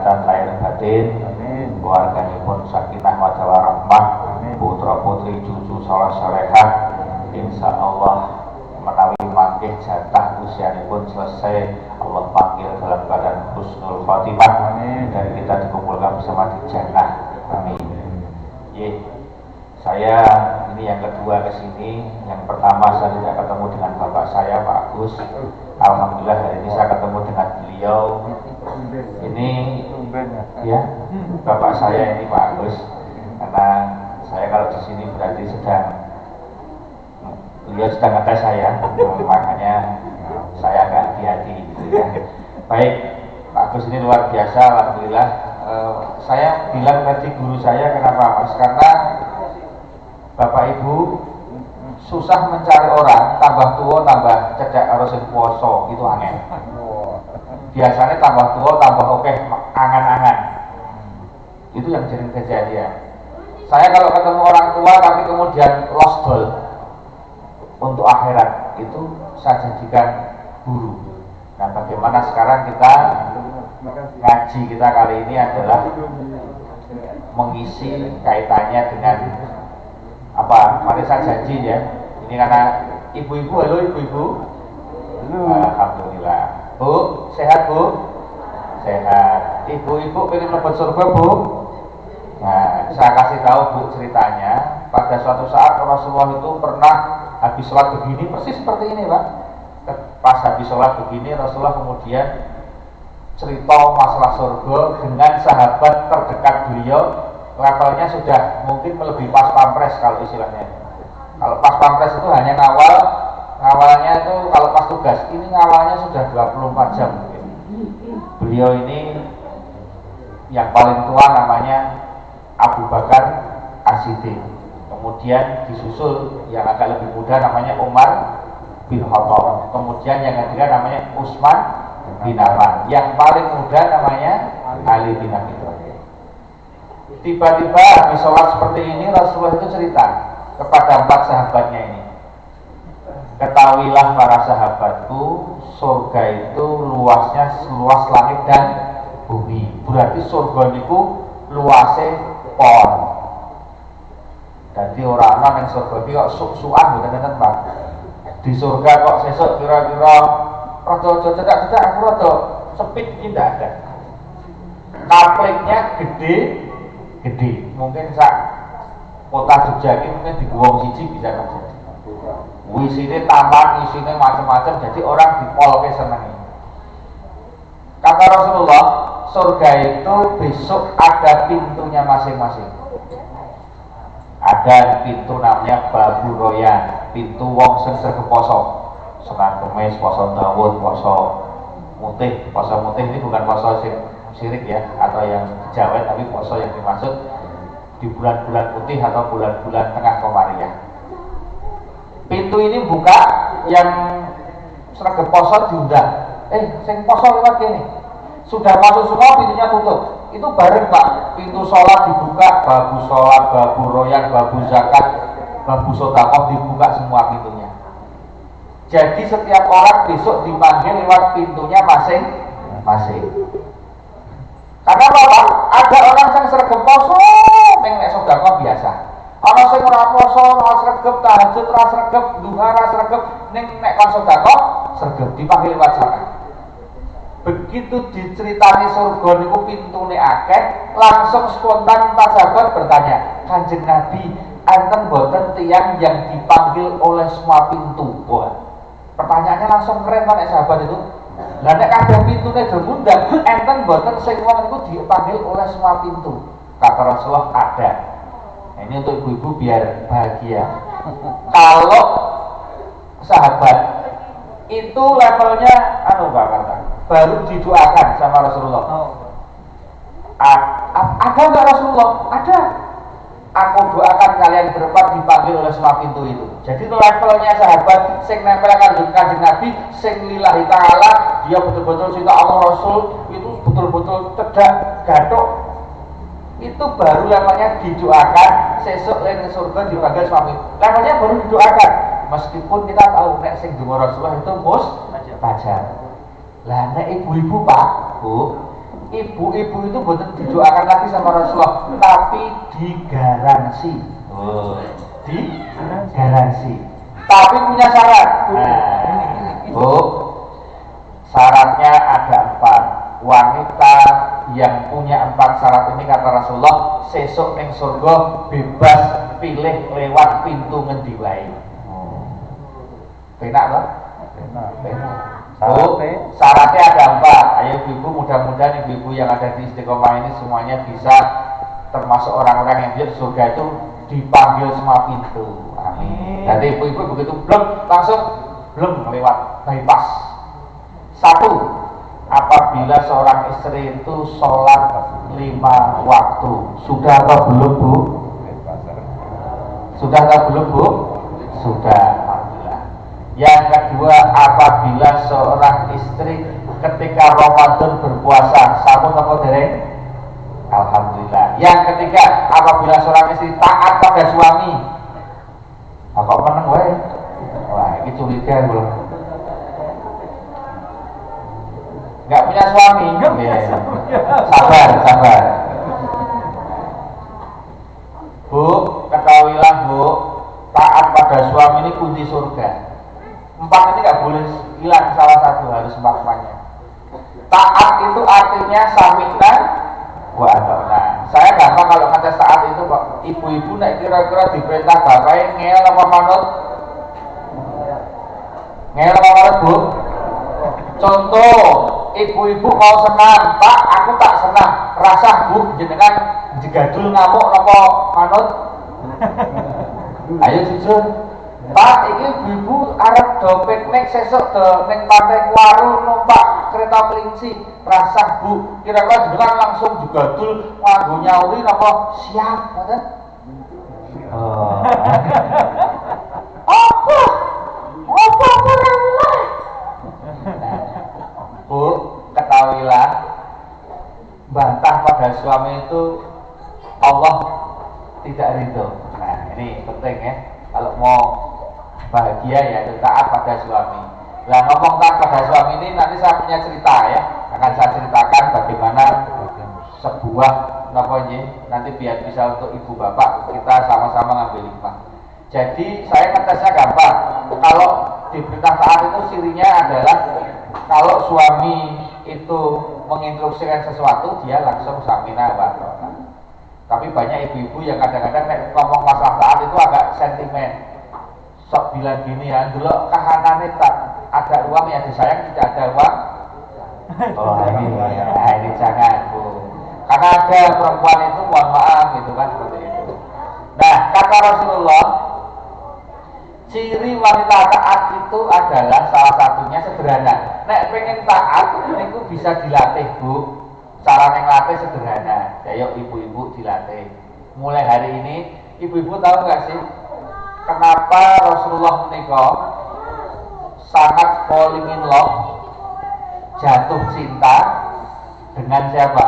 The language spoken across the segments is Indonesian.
dan lahir batin, keluarganya pun sakinah mawaddah warahmah, putra putri cucu saleh salehah, insya Allah menawi mangkih jatah usianya pun selesai, Allah panggil dalam keadaan husnul khotimah dan kita dikumpulkan bersama di jannah. Amin. Saya ini yang kedua kesini. Yang pertama saya tidak ketemu dengan bapak saya Pak Agus. Alhamdulillah hari ini saya ketemu dengan beliau. Ini ya bapak saya ini Pak Agus. Karena saya kalau di sini berarti beliau sedang ngetes saya, makanya saya agak hati-hati gitu ya. Baik, Pak Agus ini luar biasa, alhamdulillah. Saya bilang tadi guru saya kenapa Mas? Karena Bapak Ibu susah mencari orang tambah tua tambah cedak karo sing puasa itu angel. Biasanya tambah tua tambah oke angan-angan. Itu yang sering kejadian. Saya kalau ketemu orang tua tapi kemudian lost goal untuk akhirat itu saya jadikan guru. Nah, bagaimana sekarang kita ngaji kita kali ini adalah mengisi kaitannya dengan apa? Mari saya janji ya. Ini karena ibu-ibu, halo ibu-ibu. Alhamdulillah. Bu, sehat Bu? Sehat. Ibu-ibu pengen mlebu surga Bu? Nah, saya kasih tahu Bu ceritanya. Pada suatu saat Rasulullah itu pernah habis sholat begini, persis seperti ini Pak. Pas habis sholat begini, Rasulullah kemudian cerita masalah surga dengan sahabat terdekat beliau. Levelnya sudah mungkin melebihi pas pampres kalau istilahnya. Kalau pas pampres itu hanya ngawalnya itu kalau pas tugas, ini ngawalnya sudah 24 jam mungkin. Beliau ini yang paling tua namanya Abu Bakar As-Siddiq. Kemudian disusul yang agak lebih muda namanya Umar bin Khattab. Kemudian yang ketiga namanya Utsman bin Affan. Yang paling muda namanya Ali bin Abi Thalib. Tiba-tiba habis sholat seperti ini Rasulullah itu cerita kepada 4 sahabatnya ini, ketahuilah para sahabatku, surga itu luasnya seluas langit dan bumi. Berarti surga itu luasnya pon. Jadi orang-orang yang surga itu kok suk-sukan bener-bener Pak. Di surga kok sesuk kira-kira rada cedak-cedak aku rada sepit tidak ada. Kapliknya gede, mungkin sak kota Jogja ini mungkin di Guwong siji bisa terjadi. Wisine taman, isine macam-macam, jadi orang di pol ke senengi. Kata Rasulullah, surga itu besok ada pintunya masing-masing. Ada pintu namanya Babu Royan, pintu wong sing sregep poso. Senin Kemis, poso Daud, poso mutih. Poso mutih ini bukan poso sing syirik ya, atau yang Jawa, tapi poso yang dimaksud di bulan-bulan putih atau bulan-bulan tengah Komariah. Pintu ini buka, yang sregep poso diundang. Sing poso lewat gini. Sudah masuk semua pintunya tutup. Itu bareng Pak. Pintu sholat dibuka, babu sholat, babu royan, babu zakat, babu sodakoh dibuka semua pintunya. Jadi setiap orang besok dipanggil lewat pintunya masing-masing. Karena apa? Ada orang yang sregep poso, nek sedekah biasa. Ana sing ora poso, ora sregep tahajud, ora sregep duha, ora sregep ning nek kon sedekah sregep dipanggil lewat sana. Begitu diceritani surga niku pintune akeh, langsung spontan para sahabat bertanya, Kanjeng Nabi, enten boten tiyang yang dipanggil oleh semua pintu? Wah, pertanyaannya langsung keren nek sahabat itu. Lah nek kabeh pintune diundang, enten boten sing wong niku dipanggil oleh semua pintu? Kata Rasulullah ada. Nah, ini untuk ibu-ibu biar bahagia. Kalau sahabat itu levelnya Pak kata, baru didoakan sama Rasulullah. Ada nggak Rasulullah? Ada. Aku doakan kalian berempat dipanggil oleh semua pintu itu. Jadi itu levelnya sahabat sing nempel kanjeng Nabi, sing lillahi ta'ala, dia betul-betul cinta Allah Rasul, itu betul-betul cedak, gathuk. Itu baru levelnya didoakan, sesuk ning surga dipanggil semua pintu. Levelnya baru didoakan. Meskipun kita tahu nek sing donga Rasulullah itu mustajab. Lah nek ibu-ibu Pak, Bu, ibu-ibu itu bukan didoakan lagi sama Rasulullah, tapi digaransi. Digaransi. Tapi punya syarat. Bu, syaratnya ada 4. Wanita yang punya 4 syarat ini kata Rasulullah, sesuk ning surga bebas pilih lewat pintu ngendi wae. Penak loh? Penak. Bu, syaratnya ada 4. Ayo ibu, mudah-mudahan ibu-ibu yang ada di Istiqomah ini semuanya bisa termasuk orang-orang yang di surga itu dipanggil semua pintu. Amin. Jadi ibu-ibu begitu belum langsung belum lewat bypass. 1. Apabila seorang istri itu sholat 5 waktu, sudah atau belum Bu? Sudah atau belum Bu? Sudah. Yang kedua, apabila seorang istri ketika Ramadan berpuasa, sampun apa dereng? Alhamdulillah. Yang ketiga, apabila seorang istri taat pada suami. Kok meneng wae? Wah, ini curiga belum. Enggak punya suami. Sabar. Bu, ketahuilah Bu, taat pada suami ini kunci surga. 4 ini nggak boleh hilang, salah satu harus 4-4-nya. Taat itu artinya sami'na wa ata'na. Saya gampang kalau kata taat itu kok. Ibu-ibu nek kira-kira diperintah bapaknya ngeyel apa manut? Ngeyel apa manut Bu? Contoh, ibu-ibu mau senang, Pak aku tak senang, rasah Bu jenengan jegadul ngamuk apa manut? Ayo jujur. Pak, ini ibu arep do piknik sesuk do ning Pantai Kuaru numpak kereta kelinci. Rasah Bu, kira-kira jenengan langsung digadul nganggo nyauri napa? Siap, ngoten? Oh. Apa? Apa pernah? Bu, ketahuilah bantah pada suami itu Allah tidak ridho. Nah, ini penting ya. Kalau mau bahagia ya taat pada suami. Nah, ngomong taat pada suami ini nanti saya punya cerita ya. Akan saya ceritakan bagaimana sebuah nanti biar bisa untuk ibu bapak kita sama-sama ngambil hikmah. Jadi saya ngetesnya gampang. Kalau diperintah taat itu cirinya adalah kalau suami itu menginstruksikan sesuatu dia langsung samina wa ta'ala. Tapi banyak ibu-ibu yang kadang-kadang ngomong masalah taat itu agak sentimen. Sok bilang gini ya, dulu kahanane tak ada uang yang disayang, tidak ada uang. Oh ini jangan Bu. Karena ada perempuan itu mohon maaf gitu kan seperti itu. Nah kata Rasulullah, ciri wanita taat itu adalah salah satunya sederhana. Nek pengen taat itu bisa dilatih Bu. Cara ngelatih sederhana. Ya yuk ibu-ibu dilatih. Mulai hari ini ibu-ibu tahu nggak sih kenapa Rasulullah menikah sangat falling in love, jatuh cinta dengan siapa?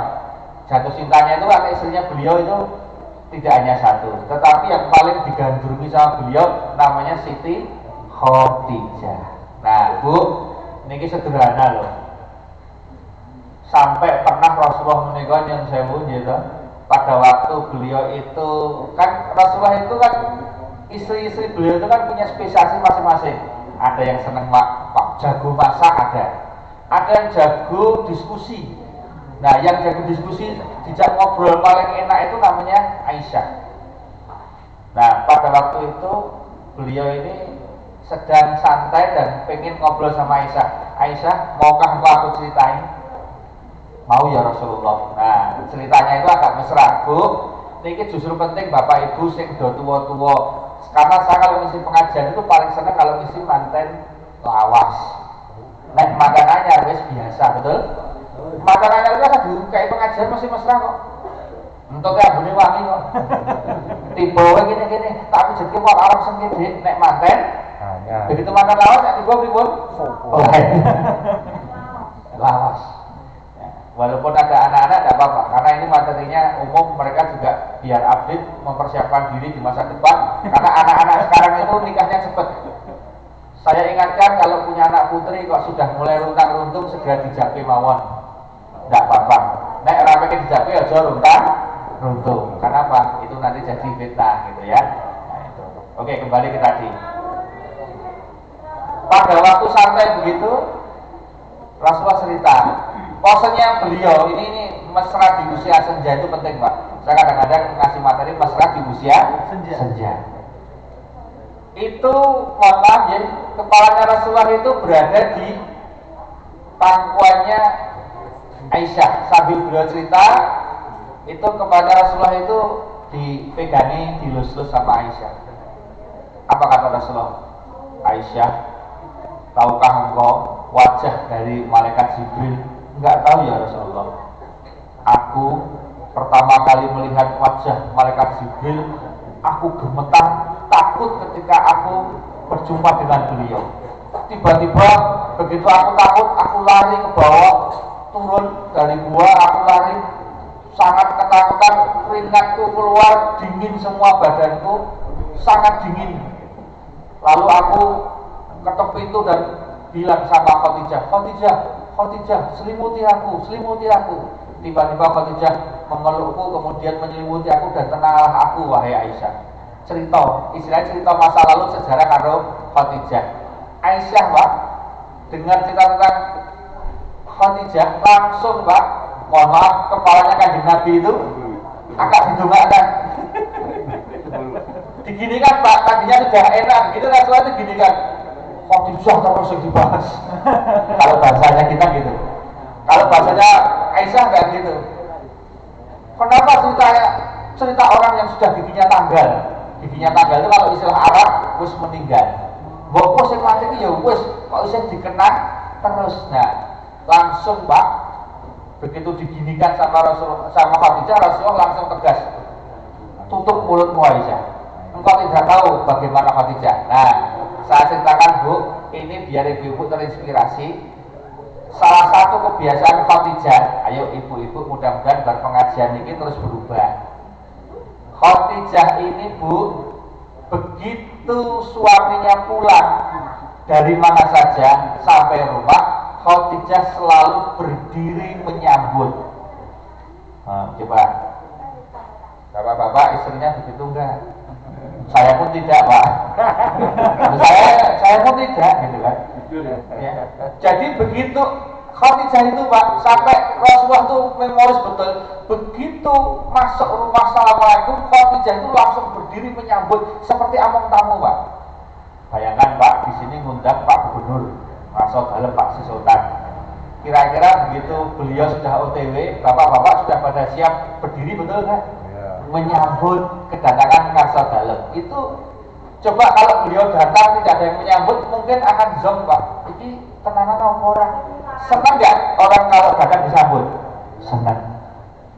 Jatuh cintanya itu kan istrinya beliau itu tidak hanya satu, tetapi yang paling digandrungi sama beliau namanya Siti Khadijah. Nah Bu, ini sederhana loh. Sampai pernah Rasulullah menikah yang sewu gitu. Pada waktu beliau itu kan Rasulullah itu kan istri-istri beliau itu kan punya spesiasi masing-masing. Ada yang seneng jago masak, ada yang jago diskusi. Nah yang jago diskusi dijak ngobrol paling enak itu namanya Aisyah. Nah pada waktu itu beliau ini sedang santai dan pengen ngobrol sama Aisyah. Aisyah, maukah aku ceritain? Mau ya Rasulullah. Nah ceritanya itu agak mesra Bu. Ini justru penting Bapak Ibu sing do tua-tua. Karena saya kalau ngisi pengajian itu paling senang kalau ngisi manten lawas. Nek makanannya wis biasa, betul? Makanannya itu kan kayak pengajian masih mesra kok. Untuk ya bunyi wangi kok. Tiba gini-gini, tapi jadi mau orang sendiri nek manten. Begitu makan lawas nek tiba pripun? Lawas. Walaupun ada anak-anak tidak apa-apa, karena ini materinya umum, mereka juga biar update mempersiapkan diri di masa depan. Karena anak-anak sekarang itu nikahnya cepat. Saya ingatkan kalau punya anak putri kok sudah mulai runtang-runtung segera dijapi mawon, tidak apa-apa. lagi dijapi aja runtuh. Kenapa? Itu nanti jadi fitnah gitu ya. Nah, itu. Oke, kembali ke tadi. Pada waktu santai begitu, Rasulullah cerita, posenya beliau ini mesra di usia senja itu penting Pak. Saya kadang-kadang ngasih materi mesra di usia senja. Itu maaf ya, kepalanya Rasulullah itu berada di pangkuannya Aisyah. Sambil beliau cerita, itu kepala Rasulullah itu dipegangi, dilus-lus sama Aisyah. Apa kata Rasulullah? Aisyah, tahukah engkau wajah dari malaikat Jibril? Enggak tahu ya Rasulullah. Aku pertama kali melihat wajah malaikat Jibril, aku gemetar, takut ketika aku berjumpa dengan beliau. Tiba-tiba begitu aku takut, aku lari ke bawah, turun dari gua, aku lari sangat ketakutan, keringatku keluar, dingin semua badanku, sangat dingin. Lalu aku ketok pintu dan bilang sama Khadijah, selimuti aku. Tiba-tiba Khadijah memelukku, kemudian menyelimuti aku dan tenanglah aku, wahai Aisyah. Istilahnya cerita masa lalu sejarah karo Khadijah. Aisyah Pak, dengar cerita tentang Khadijah langsung Pak, mohon maaf, kepalanya Kanjeng Nabi itu agak didongakkan. Diginikan Pak, tadinya sudah enak, gitu Rasulullah itu ginikan. Khadijah terus yang dibahas. Kalau bahasanya kita gitu. Kalau bahasanya Aisyah enggak gitu. Kenapa cerita orang yang sudah giginya tanggal? Giginya tanggal itu kalau istilah Arab wis meninggal. Mbok sing mati iki ya wis kok isih dikenang terus. Nah, langsung Pak, begitu diginikan sama Khadijah, Rasulullah langsung tegas. Tutup mulutmu Aisyah. Engkau tidak tahu bagaimana Khadijah. Nah, saya ceritakan Bu, ini biar ibu-ibu terinspirasi. Salah satu kebiasaan Khadijah, ayo ibu-ibu mudah-mudahan berpengajian ini terus berubah. Khadijah ini Bu, begitu suaminya pulang dari mana saja sampai rumah, Khadijah selalu berdiri menyambut. Nah, coba bapak-bapak istrinya begitu enggak? Saya pun tidak Pak. saya pun tidak gitu kan. Ya. Jadi begitu Khadijah itu Pak, sampai Rasulullah itu memoris betul. Begitu masuk rumah Assalamualaikum, Khadijah itu langsung berdiri menyambut seperti among tamu Pak. Bayangkan Pak, di sini ngundang Pak Gubernur, masuk dalam Pak Sri Sultan. Kira-kira begitu beliau sudah OTW, bapak-bapak sudah pada siap berdiri betul kan? Menyambut kedatangan Karsa Dalem. Itu coba kalau beliau datang tidak ada yang menyambut, mungkin akan zong Pak. Ini tenanan orang. Senang nggak orang kalau datang disambut? Senang.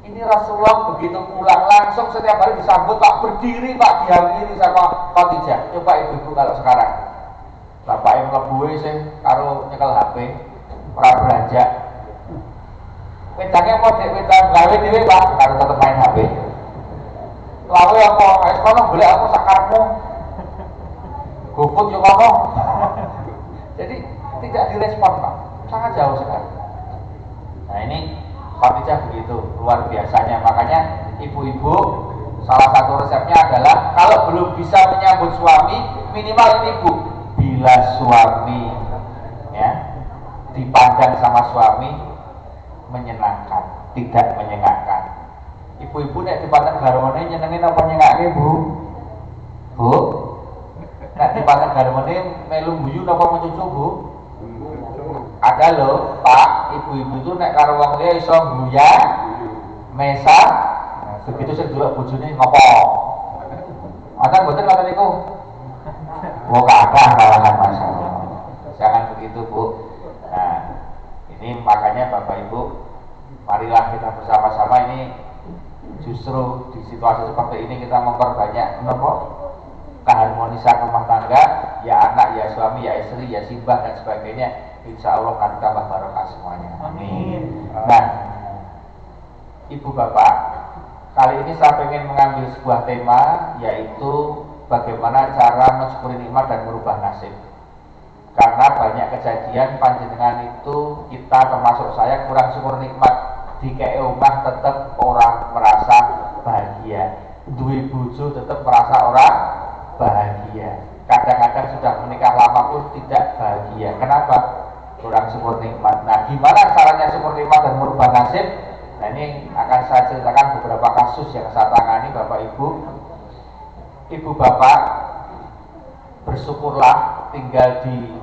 Ini Rasulullah begitu pulang langsung setiap hari disambut Pak, berdiri Pak, dihampiri sama Khadijah. Coba ibu-ibu kalau sekarang bapak yang ngebuwe sih karo nyekel HP, ora belanja. Wedangnya mau wedang gawe dhewe Pak, karo tetep main HP. Lalu apa? Wis kono golek aku sakarepmu. GoFood yo ngomong. Jadi tidak direspon Pak, sangat jauh sekali. Nah ini Khadijah begitu luar biasanya. Makanya ibu-ibu salah satu resepnya adalah kalau belum bisa menyambut suami, minimal ini Bu, bila suami ya dipandang sama suami menyenangkan, tidak menyenangkan. Ibu-ibu nek dipandang garwane nyenengin apa nyengake Bu? Bu? Nek dipandang garwane melu guyu apa mencucu Bu? Ada loh Pak, ibu-ibu itu nek karo wong liya iso guyah, mesa, begitu sing delok bojone ngopo. Ada mboten ngoten niku? Wong kathah malahan masalah. Jangan begitu Bu. Nah, ini makanya Bapak Ibu, marilah kita bersama-sama ini justru di situasi seperti ini kita memperbanyak keharmonisan rumah tangga, ya anak, ya suami, ya istri, ya simbah dan sebagainya. Insya Allah akan tambah barokah semuanya. Amin. Nah, Ibu Bapak, kali ini saya ingin mengambil sebuah tema, yaitu bagaimana cara mensyukuri nikmat dan merubah nasib. Karena banyak kejadian panjenengan itu, kita termasuk saya kurang syukur nikmat. dikei omah tetep orang merasa bahagia, duwe bojo tetep merasa orang bahagia. Kadang-kadang sudah menikah lama pun tidak bahagia. Kenapa? Kurang syukur nikmat. Nah, gimana caranya syukur nikmat dan merubah nasib? Nah, ini akan saya ceritakan beberapa kasus yang saya tangani, Bapak Ibu. Ibu Bapak, bersyukurlah tinggal di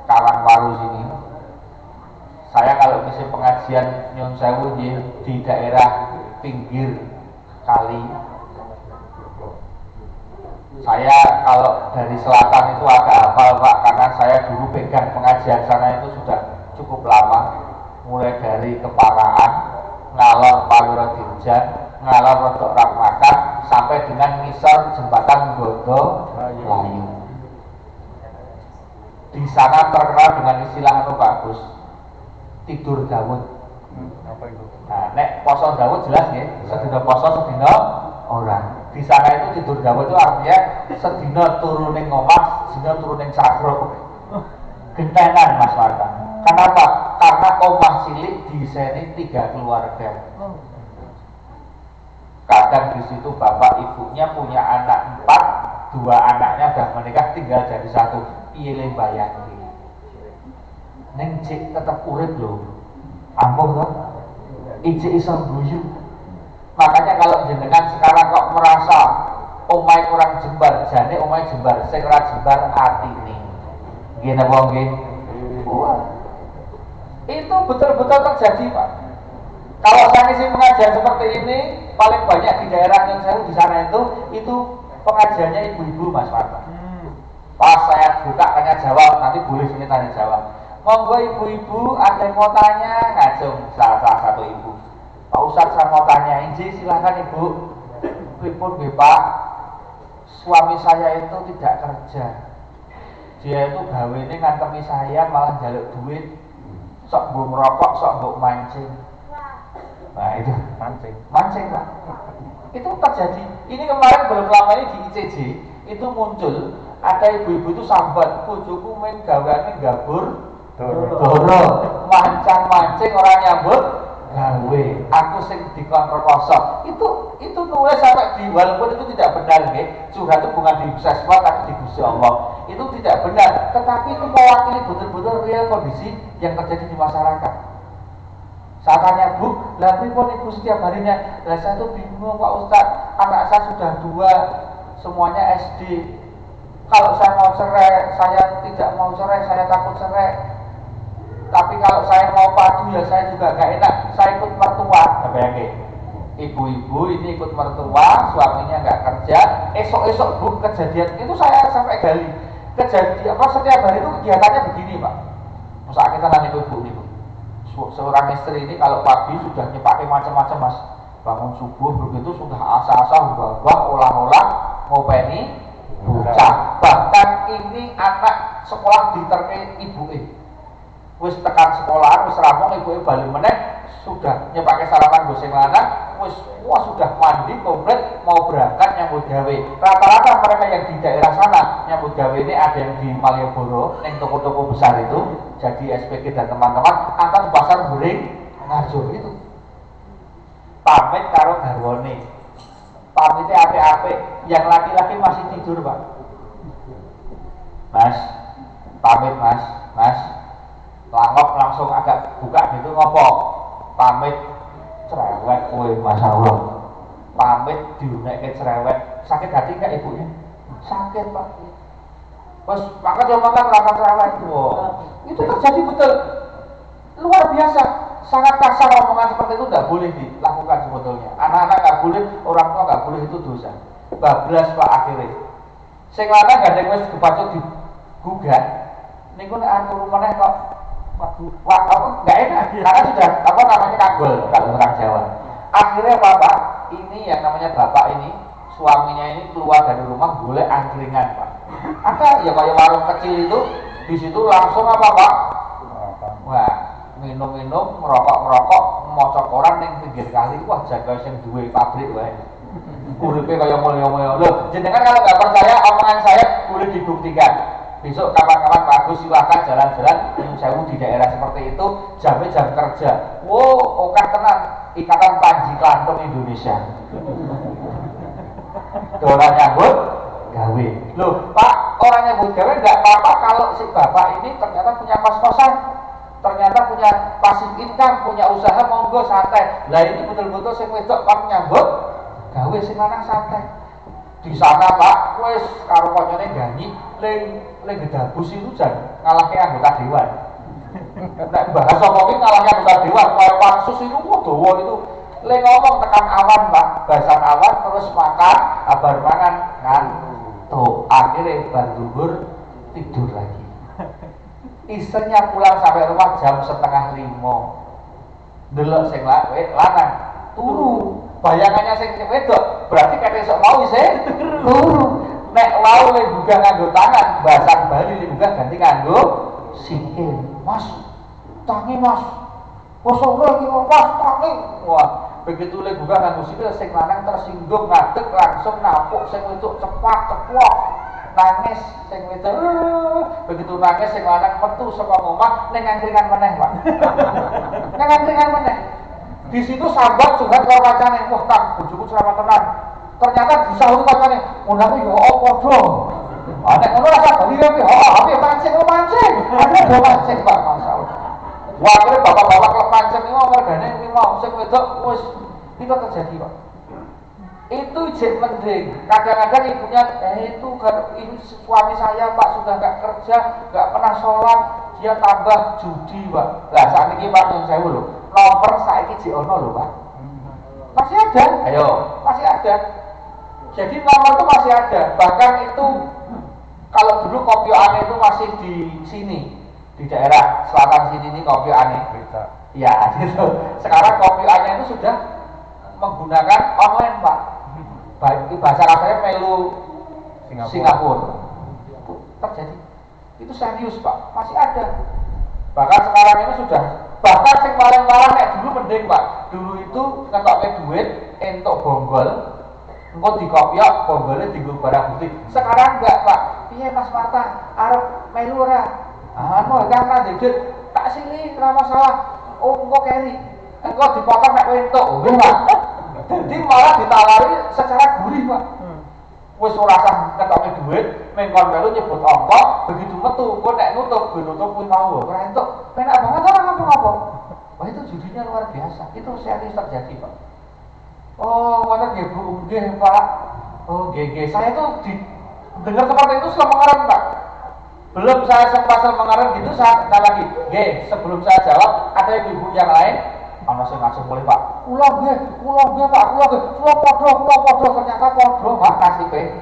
Karangwaru sini. Saya kalau ngisi pengajian Nyun Sewu di daerah pinggir kali. Saya kalau dari selatan itu agak hafal Pak, karena saya dulu pegang pengajian sana itu sudah cukup lama. Mulai dari Keparaan, ngalor Palura Dirjan, ngalor Rodok Rakmakan, sampai dengan ngisor jembatan Godo Layu. Di sana terkenal dengan istilah anu Pak Gus, tidur Dawud. Apa itu? Nah, nek poso Dawud jelas ya, sedina poso sedina orang. Di sana itu tidur Dawud itu artinya sedina turu ning omah, sedina turu ning sakro. Gentenan Mas Marta. Kenapa? Karena omah cilik diseni 3 keluarga. Kadang di situ bapak ibunya punya anak 4, 2 anaknya sudah menikah, tinggal jadi 1. Piye le bayangke. Neng cik tetap urip lho. Ampuh toh? Ijik iso guyu. Makanya kalau jenengan sekarang kok merasa omai kurang jembar, jane omai jembar, sing ora jembar atine. Nggih napa nggih? Itu betul-betul terjadi, Pak. Kalau saya ngisi pengajian seperti ini, paling banyak di daerah yang saya di sana itu pengajiannya ibu-ibu Mas Marta. Pas saya buka tanya jawab, nanti boleh sini tanya jawab. Monggo ibu-ibu, ada yang mau tanya, ngajeng salah satu ibu. Pak Ustadz, saya mau tanya, Inji silahkan ibu. Pripun nggih Pak, suami saya itu tidak kerja. Dia itu gawene ngantemi saya malah jaluk duit. Sok mbok merokok, sok mbok mancing. Nah itu mancing Pak. Itu terjadi. Ini kemarin belum lama ini di ICJ itu muncul. Ada ibu-ibu itu sambat, bojoku main gaweane gabur doro, mancing orang nyambut gawe, aku sing dikon rekoso. Itu nulis sampai di, walaupun itu tidak benar nggih, curhat itu bukan di sesmat tapi di Gusti Allah. Itu tidak benar, tetapi itu mewakili betul-betul real kondisi yang terjadi di masyarakat. Saya tanya, Bu, lah pripun ibu setiap harinya? Lah saya tuh bingung Pak Ustadz, anak saya sudah 2, semuanya SD. Kalau saya mau cerai, saya tidak mau cerai, saya takut cerai. Tapi kalau saya mau padu ya saya juga gak enak, saya ikut mertua. Bayangin, ibu-ibu ini ikut mertua, suaminya nggak kerja. Esok-esok Bu kejadian itu saya sampai gali. Kejadian apa setiap hari itu kegiatannya begini Pak. Masa kita nanya ibu nih Bu. Seorang istri ini kalau pagi sudah nyepake macam-macam Mas. Bangun subuh begitu sudah asa-asa ubah-ubah, olah-olah, ngopeni bocah. Bahkan ini anak sekolah diterke ibuke. Wis tekan sekolah, wis rampung ibuke bali meneh, sudah nyepake sarapan go sing lanang, wis sudah mandi komplit mau berangkat nyambut gawe. Rata-rata mereka yang di daerah sana nyambut gawe ini ada yang di Malioboro, yang toko-toko besar itu, jadi SPG dan teman-teman atas pasar Buring Ngarjo itu. Pamit karo garwane. Pamitnya apik-apik, yang laki-laki masih tidur Pak. Mas, pamit Mas. Langop langsung agak buka gitu ngopo. Pamit cerewet kowe masyaallah. Pamit diunekke cerewet. Sakit hati enggak ibunya? Sakit Pak. Wes makan rasa cerewet itu. Itu terjadi betul. Luar biasa. Sangat kasar omongan seperti itu nggak boleh dilakukan sebetulnya. Anak-anak nggak boleh, orang tua nggak boleh, itu dosa. Bablas Pak akhirnya. Sing lanang gandeng wis kepacut digugat. Niku nek atur meneh kok wah apa enggak enak karena sudah apa namanya kagol kalau orang Jawa. Akhirnya Bapak ini yang namanya bapak ini suaminya ini keluar dari rumah boleh angkringan Pak. Ada ya kayak warung kecil itu di situ langsung apa Pak? Wah minum-minum, merokok-merokok, maca koran ning pinggir kali. Wah jaga sing duwe pabrik wae. Uripe kaya mulya-mulya. Loh, jenengan kalau nggak percaya omongan saya boleh dibuktikan. Besok kapan-kapan Pak Agus silahkan jalan-jalan Nyun Sewu di daerah seperti itu, jamnya jam kerja. Wow, oke tenan. Ikatan Panji Klantung Indonesia. Orang nyambut gawe. Loh, Pak, orang nyambut gawe enggak apa-apa kalau si bapak ini ternyata punya kos-kosan, ternyata punya pasif income, punya usaha, monggo santai. Lah ini betul-betul sing wedok Pak nyambut gawe, sing lanang santai. Di sana Pak, wis karo konyone ganyi ling gedabus itu jan ngalahke anggota dewan. Nek bahasa kopi ngalahke anggota dewan, kaya pansus itu dawa itu. Le ngomong tekan awan Pak, bahasan awan terus makan, abar mangan ngantuk. Akhirnya banduhur tidur lagi. Istrinya pulang sampai rumah jam 4:30. Delok sing lanang turu. Bayangannya sing wedok, berarti kate sok mau isih turu. Nek wau le buka nganggo tangan, bahasan Bali le buka ganti nganggo sikil. Mas, tangi Mas. Kosong lagi Mas, tangi. Wah, begitu le buka nganggo sikil sing lanang tersinggung ngadeg langsung napuk sing wedok cepak nangis sing wedok. Begitu nangis sing lanang metu saka omah ning angkringan meneh, Pak. Ning angkringan meneh. Di situ sambat curhat karo kancane, wah Kang, bojoku ceramah tenan. Ternyata disahuri kancane, ngono yo apa dong. Nek ngono rasa bali wae, heeh, mancing. Ada do mancing, Pak, masalah. Wah, akhirnya bapak-bapak klub mancing iki mergane iki mau sing wedok wis itu terjadi, Pak. Itu jek mending. Kadang-kadang ibunya itu suami saya Pak sudah nggak kerja, nggak pernah sholat, dia tambah judi Pak. Lah saat ini Pak yang saya lho, nomor saiki jek ono lho Pak. Masih ada, ayo, masih ada. Jadi nomor itu masih ada. Bahkan itu kalau dulu Kopi Aneh itu masih di sini, di daerah selatan sini ini Kopi Aneh. Ya, gitu. Sekarang Kopi Aneh itu sudah menggunakan online Pak. Baik bahasa rasanya melu Singapura. Itu terjadi. Itu serius Pak, masih ada. Bahkan sekarang ini sudah, bahkan yang paling-paling kayak dulu mending Pak. Dulu itu ngetoknya duit entuk bonggol, engko dikopiok bonggolnya tinggal barang bukti. Sekarang enggak Pak. Iya Mas Marta, arep melu ora? Anu kan dikit tak sili ora masalah. Oh engko keri. Engko dipotong nek entuk. Nggih Pak. Jadi malah ditawari secara gurih Pak. Wis ora usah ketokne duit, mengkon melu nyebut angka, begitu metu kok nek nutup kuwi mau ora entuk. Penak banget ora ngapa-ngapa. Wah itu judinya luar biasa. Itu serius terjadi Pak. Oh, ngoten nggih Bu, nggih Pak. Oh, nggih. Saya tuh dengar seperti itu selama mengarang Pak. Belum saya sempat mengarang gitu saya lagi. Nggih, sebelum saya jawab ada ibu yang lain. Ana sing langsung mulih Pak. Kula nggih Pak, kula padha ternyata padha Pak nasibe.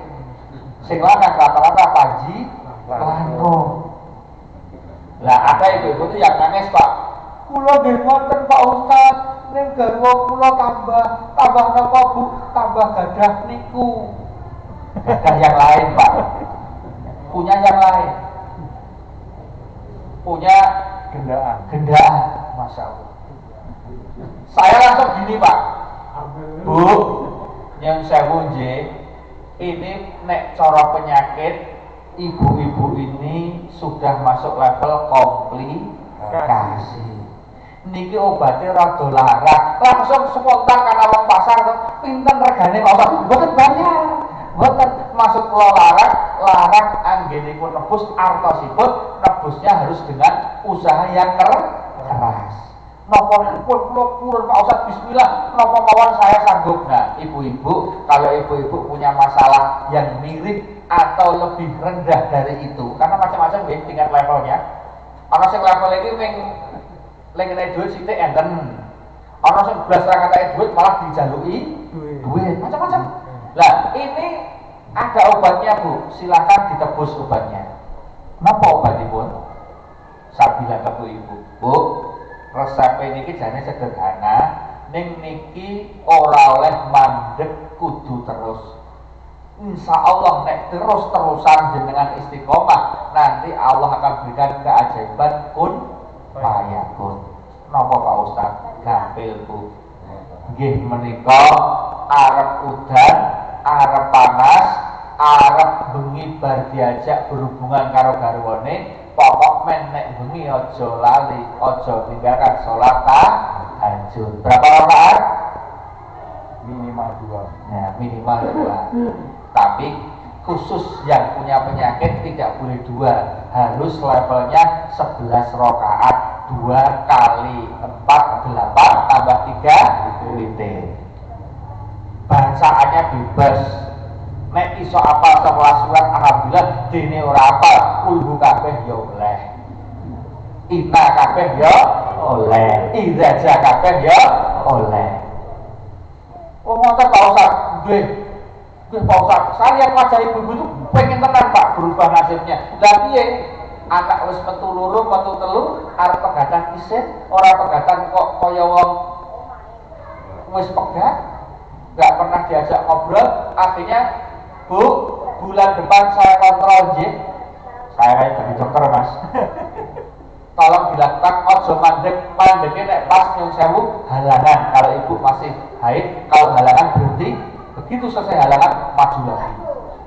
Sing lanang rata-rata Panji Klantung. Lah ada ibu-ibu itu yang nangis Pak. Kula nggih ngoten Pak Ustaz, ning garwa kula tambah napa Bu? Tambah gadah niku. Gadah yang lain Pak. Punya yang lain. Punya gendaan. Masya Allah. Saya langsung gini Pak, Bu, yang saya nje, ini nek cara penyakit ibu-ibu ini sudah masuk level komplikasi. Niki obatnya rada larang, langsung spontan karena wong pasar pinten regane obat, mboten banyak, mboten masuk pulau larang anggenipun nebus artosipun nebusnya harus dengan usaha yang keras. Napa pun purun Pak Ustaz bismillah napa mawon saya sanggup. Nah ibu-ibu kalau ibu-ibu punya masalah yang mirip atau lebih rendah dari itu karena macam-macam tingkat levelnya. Ana sing level iki ning duit sithik enten. Ana sing blas ra katake duit malah dijaluki duit macam-macam. Lah ini ada obatnya Bu, silakan ditebus obatnya. Napa obatipun? Saya bilang ke Bu Ibu, Bu, resep niki jane sederhana, ning niki ora oleh mandeg kudu terus. Insya Allah nek terus-terusan jenengan istiqomah, nanti Allah akan berikan keajaiban kun fayakun. Napa Pak Ustaz? Gampil Bu. Nggih menika arep udan, arep panas, arep bengi bar diajak berhubungan karo garwane. Pokok menek bengi aja lali, aja tinggalkan sholat tahajud. Berapa rakaat? Nah, minimal 2. Tapi khusus yang punya penyakit tidak boleh 2, harus levelnya 11 rakaat, 2 kali 4 8 tambah 3 witir. Bacaannya bebas. Nek iso apal 11 surat alhamdulillah, dene ora apal kulhu kabeh ya oleh. Inna kabeh ya oleh. Idza kabeh ya oleh. Oh ngoten Pak Ustaz, nggih. Nggih Pak Ustaz, saya wajah ibu-ibu itu pengen tenan Pak berubah nasibnya. Lah piye? Anak wis metu loro, metu telu, arep pegatan isin, ora pegatan kok kaya wong wis pegat, nggak pernah diajak ngobrol. Akhirnya, Bu, bulan depan saya kontrol nggih. Saya kayak jadi dokter Mas. Tolong dilakukan ojo mandeknya nek pas nyung sewu halangan. Kalau ibu masih haid, kalau halangan berhenti, begitu selesai halangan maju lagi.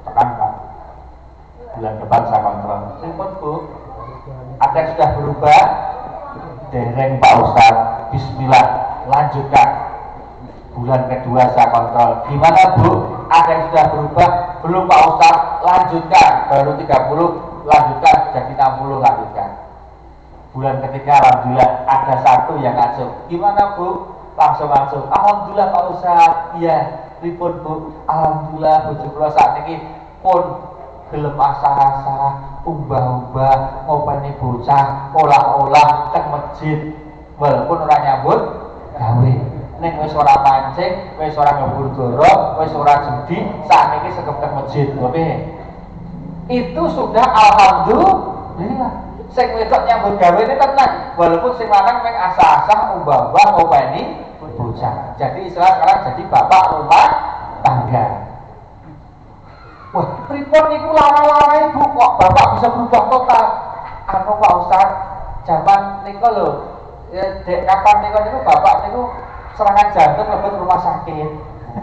Tekan Pak. Bulan depan saya kontrol. Simpun Bu. Ada yang sudah berubah? Dereng Pak Ustaz. Bismillah, lanjutkan. Bulan kedua saya kontrol. Gimana Bu? Ada yang sudah berubah? Belum Pak Ustaz. Lanjutkan. Baru 30, lanjutkan jadi 60, lanjutkan. Bulan ketiga alhamdulillah ada 1 yang ngasuh. Gimana Bu? Langsung ngasuh. Alhamdulillah Pak Ustaz. Iya, pripun Bu? Alhamdulillah bojo kula sakniki pun gelem asah-asah, umbah-umbah, ngopeni bocah, olah-olah teng masjid. Walaupun ora nyambut gawe. Ning wis ora mancing, wis ora ngembur goro, wis ora judi, sakniki segep teng masjid. Oke. Itu sudah alhamdulillah. Sing wedok nyambut gawe ini tenang, walaupun sing lanang meng asah-asah umbah-umbah ngopeni bocah. Jadi istilah sekarang jadi bapak rumah tangga. Wah, pripun niku lama-lama Ibu kok bapak bisa berubah total? Anu Pak Ustaz, zaman niku lho, dek kapan niku bapak niku serangan jantung lebet rumah sakit.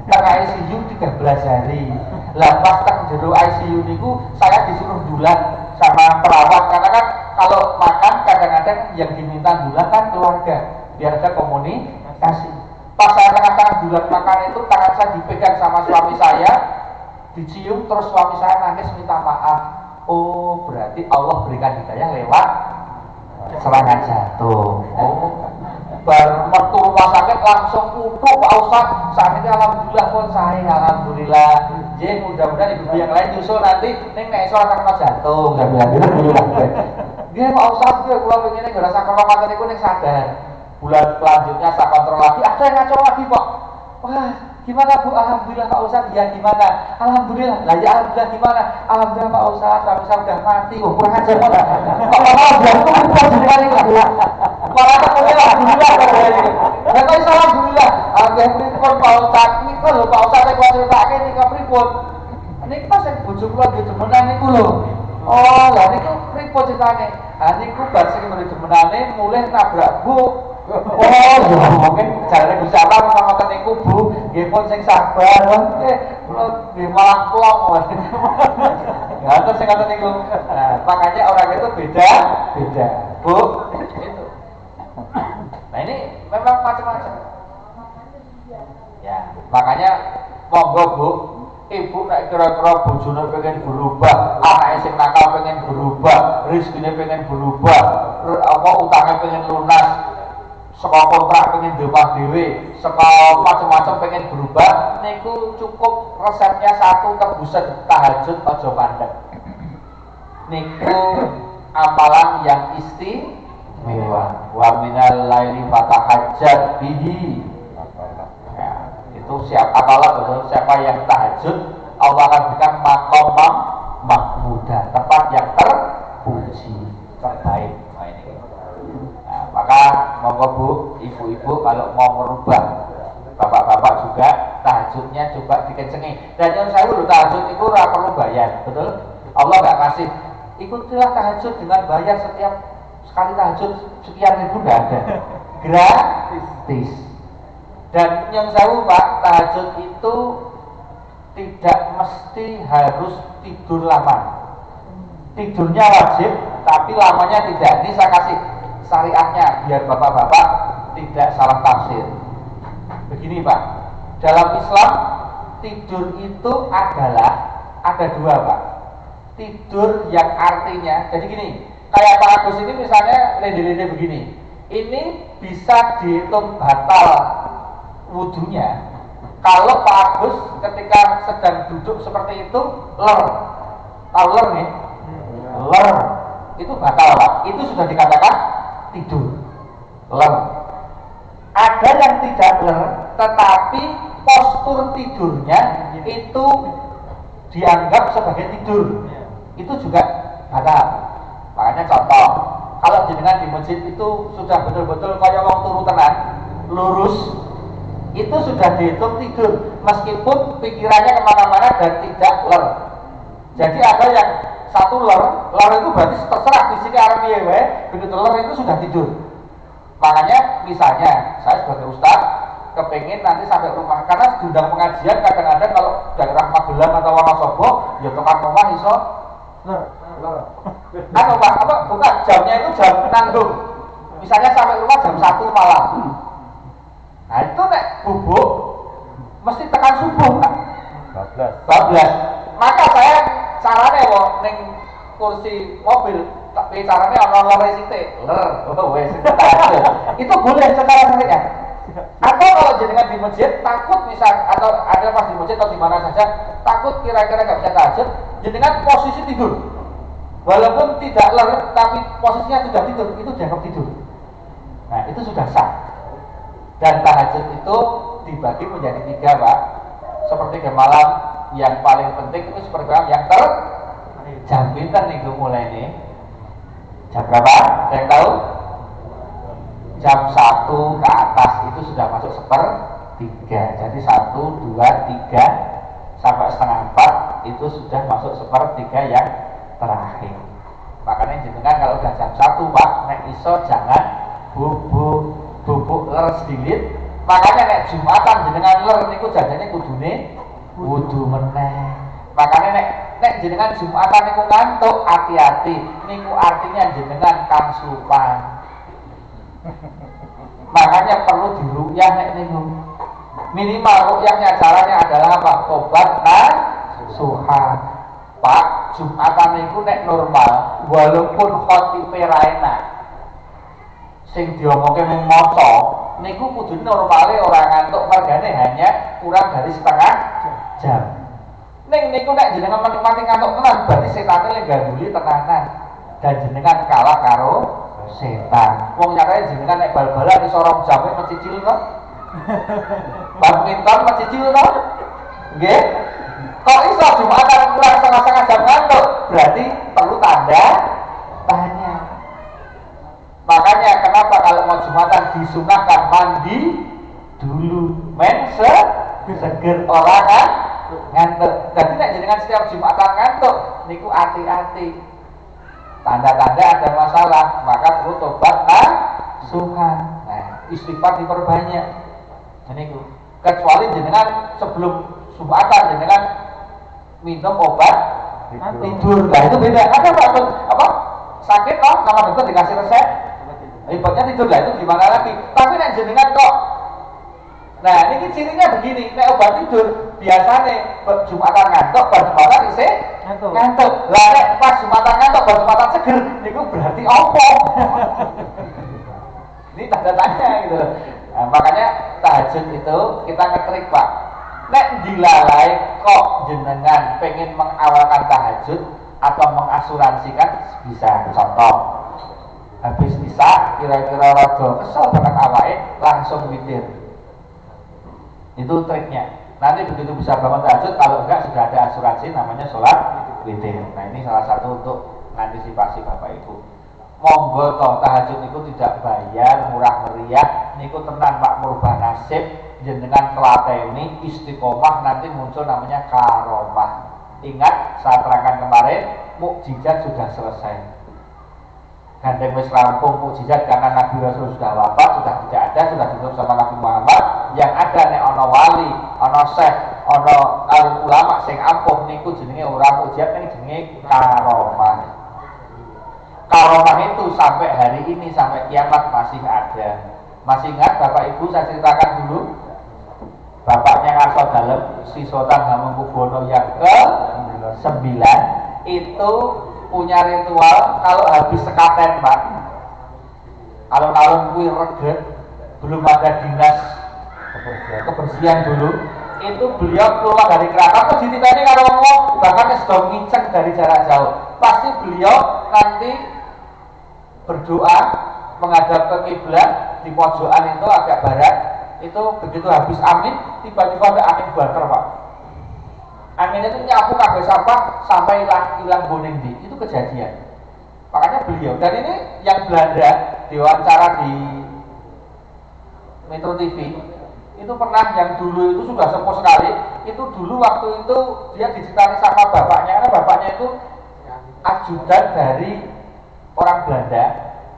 Teng ICU 13 hari. Lah pas teng jero ICU niku saya disuruh dulan sama perawat karena kan kalau makan kadang-kadang yang diminta dulan kan keluarga biar ada komunikasi. Pas saya tengah-tengah dulan makan itu tangan saya dipegang sama suami saya, dicium terus suami saya nangis minta maaf. Oh berarti Allah berikan hidayah lewat serangan jantung. Oh metu rumah sakit langsung kutuk Pak Ustaz. Saat ini alhamdulillah pun saya alhamdulillah. Jadi mudah-mudahan ibu yang lain nyusul nanti ning nek iso karena jantung. Saya bilang gitu. Nggih Pak Ustaz, kula pengine nggak rasa kalau kata niku ning sadar. Bulan selanjutnya saya kontrol lagi, ada yang ngaco lagi kok. Wah, gimana Bu? Alhamdulillah Pak Ustaz. Ya gimana? Alhamdulillah. Lah ya alhamdulillah gimana? Alhamdulillah Pak Ustaz, suami saya udah mati. Oh, kurang ajar kok. Kalau biar itu kan jadi kali. Malah kemudian alhamdulillah katanya. Lah kok iso alhamdulillah. Nggih pripun Pak Ustaz? Niku lho Pak Ustaz nek kuwi critake niku pripun? Niku pas sing bojo kula nggih demenan niku lho. Oh, lah niku pripun critane? Ha niku bar sing demenane mulih nabrak Bu. Oh, ya mungkin jarane Gusti Allah ngoten niku Bu, nggih pun sing sabar. Nggih, kula nggih malah plong. Ya terus sing ngoten niku. Nah, makanya orang itu beda. Bu, itu. Nah, ini memang macam-macam. Ya, makanya monggo Bu, Ibu nek kira-kira bojone pengen berubah, anake sing nakal pengen berubah, rezekine pengen berubah, apa utangnya pengen lunas, sekolah kontrak pengen domah dhewe, sekolah macam-macam pengen berubah, niku cukup resepnya 1 tebusan tahajud aja mandek. Niku amalan yang istimewa. Wa minal laili fatahajjat bihi. Ya, itu siapa amalan betul siapa yang tahajud, Allah akan berikan maqam mahmudah, tempat yang terpuji, terbaik. Maka monggo Bu, ibu-ibu kalau mau merubah, bapak-bapak juga tahajudnya coba dikecengi. Dan yang saya dulu tahajud itu ora perlu bayar, betul? Allah nggak kasih. Ikutilah tahajud dengan bayar setiap sekali tahajud sekian ribu, nggak ada. Gratis. Dan yang saya Pak, tahajud itu tidak mesti harus tidur lama. Tidurnya wajib, tapi lamanya tidak. Ini saya kasih syariatnya biar bapak-bapak tidak salah tafsir. Begini Pak, dalam Islam tidur itu adalah ada dua Pak. Tidur yang artinya, jadi gini, kayak Pak Agus ini misalnya lede-lede begini, ini bisa dihitung batal wudunya kalau Pak Agus ketika sedang duduk seperti itu tahu ler nih, ler itu batal Pak, itu sudah dikatakan tidur ler. Ada yang tidak ler, tetapi postur tidurnya itu dianggap sebagai tidur, itu juga batal. Makanya contoh, kalau jenengan di masjid itu sudah betul-betul kayak wong turu tenan, lurus, itu sudah dihitung tidur, meskipun pikirannya kemana-mana dan tidak ler. Jadi ada yang satu ler itu berarti terserah fisiknya arep piye wae, begitu ler itu sudah tidur. Makanya misalnya saya sebagai ustaz kepengen nanti sampai rumah, karena diundang pengajian kadang-kadang kalau daerah Magelang atau Wonosobo ya tekan rumah iso apa Pak, apa bukan jamnya itu jam nanggung, misalnya sampai rumah jam 1 malam. Nah itu nek bubuk mesti tekan subuh Pak, 12. Maka saya caranya kok neng kursi mobil tapi caranya ono lere sithik wes itu boleh secara syariat. Atau kalau jenengan di masjid takut misal, atau ada pas di masjid atau di mana saja takut kira-kira nggak bisa tahajud, jenengan posisi tidur walaupun tidak ler tapi posisinya sudah tidur, itu dianggap tidur. Nah itu sudah sah. Dan tahajud itu dibagi menjadi 3 Pak. Seperti malam yang paling penting itu seperti yang jam pinten nih mulai nih jam berapa? Ada yang tahu? Jam 1 ke atas itu sudah masuk 1/3. Jadi 1, 2, 3 sampai setengah 4 itu sudah masuk 1/3 yang terakhir. Makanya jenengan kalau udah jam 1 Pak, nek iso jangan bubuk ler sedikit. Makanya nek Jumatan jenengan ler niku jajane kudune wudu meneh. Makanya nek jenengan Jumatan niku ngantuk, hati-hati, niku artinya jenengan kamsupan. Makanya perlu diruqyah nek niku. Minimal ruqyahnya caranya adalah apa? Tobat nasuha. Pak, Jumatan niku nek normal walaupun khotibe ra enak, sing diomongke ning maca niku kudu normale ora ngantuk, mergane hanya kurang dari setengah jam. Ning niku nek jenengan menikmati ngantuk tenan, berarti setane lek ganduli tenanan dan jenengan kalah karo setan. Wong nyatane jenengan nek bal-balan iso rong jame mencicil to. Badminton mencicil to. Nggih. Kok iso Jumatan kurang setengah jam ngantuk? Berarti perlu tanda tanya. Makanya kenapa kalau mau Jumatan disunahkan mandi dulu, men seger orang kan ngantuk. Jadi nek jenengan setiap Jumatan ngantuk, niku hati-hati. Tanda-tanda ada masalah, maka perlu tobat nasuha. Nah, istighfar diperbanyak. Niku. Kecuali jenengan sebelum Jumatan jenengan minum obat tidur. Nah, itu beda. Ada apa? Sakit toh, sama dokter dikasih resep. Hebatnya tidur lah, itu gimana lagi? Tapi nek jenengan kok, nah ini cirinya begini, nek obat tidur biasanya Jumatan ngantuk, bar Jumatan isih ngantuk. Lah nek pas Jumatan ngantuk, bar Jumatan seger, niku berarti opo? Ini tanda tanya gitu. Nah, makanya tahajud itu kita ngetrik Pak. Nek dilalai kok jenengan pengen mengawalkan tahajud atau mengasuransikan, bisa. Contoh, habis isya kira-kira rada kesel banget awake, langsung witir. Itu triknya. Nanti begitu bisa bangun tahajud, kalau enggak sudah ada asuransi namanya sholat witir. Nah ini salah satu untuk antisipasi Bapak Ibu. Monggo toh tahajud itu tidak bayar, murah meriah, niku tenan Pak merubah nasib. Jenengan telateni istiqomah nanti muncul namanya karomah. Ingat saya terangkan kemarin, mukjizat sudah selesai. Gandeng wis rampung mukjizat karena Nabi Rasul sudah wafat, sudah tidak ada, sudah ditutup sama Nabi Muhammad. Yang ada nek ana wali, ana syekh, ana alim ulama sing ampuh niku jenenge ora mukjizat, ning jenenge karomah. Karomah itu sampai hari ini, sampai kiamat masih ada. Masih ingat Bapak Ibu saya ceritakan dulu? Bapaknya ngarso dalem si Sultan Hamengkubuwono yang ke-9 itu punya ritual kalau habis sekaten Pak, alun-alun kuwi reget, belum ada dinas kebersihan dulu, itu beliau keluar dari keraton terus dititeni karo wong bahkan sedang ngiceng dari jarak jauh, pasti beliau nanti berdoa menghadap ke kiblat di pojokan itu agak barat, itu begitu habis amin tiba-tiba ada angin banter Pak, angin itu nyapu kabeh sampah sampai hilang boning di, itu kejadian. Makanya beliau, dan ini yang Belanda diwawancara di Metro TV itu pernah, yang dulu itu sudah sepuh sekali, itu dulu waktu itu dia diceritani sama bapaknya, karena bapaknya itu ajudan dari orang Belanda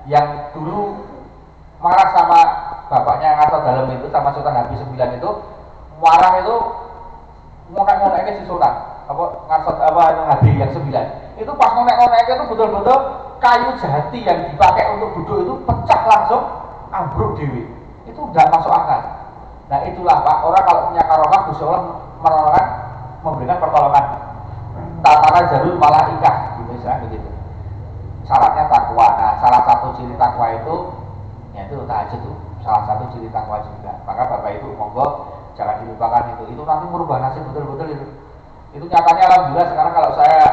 yang dulu marah sama bapaknya yang asal dalam itu, sama Sultan Habis 9 itu, marah itu ngonek-ngoneknya si Sultan apa ngasot apa Habis yang 9 itu, pas ngonek-ngoneknya itu betul-betul kayu jati yang dipakai untuk duduk itu pecah langsung, ambruk dewi, itu udah masuk akal. Nah itulah Pak, orang kalau punya karomah Gusti Allah memberikan pertolongan. Tamana Jarul Malaikah gitu, misalnya begitu. Syaratnya takwa. Nah salah satu ciri takwa itu yaitu tahajud tuh, salah satu ciri takwa juga. Maka Bapak Ibu monggo jangan dilupakan itu nanti merubah nasib betul-betul itu. Itu nyatanya alhamdulillah sekarang kalau saya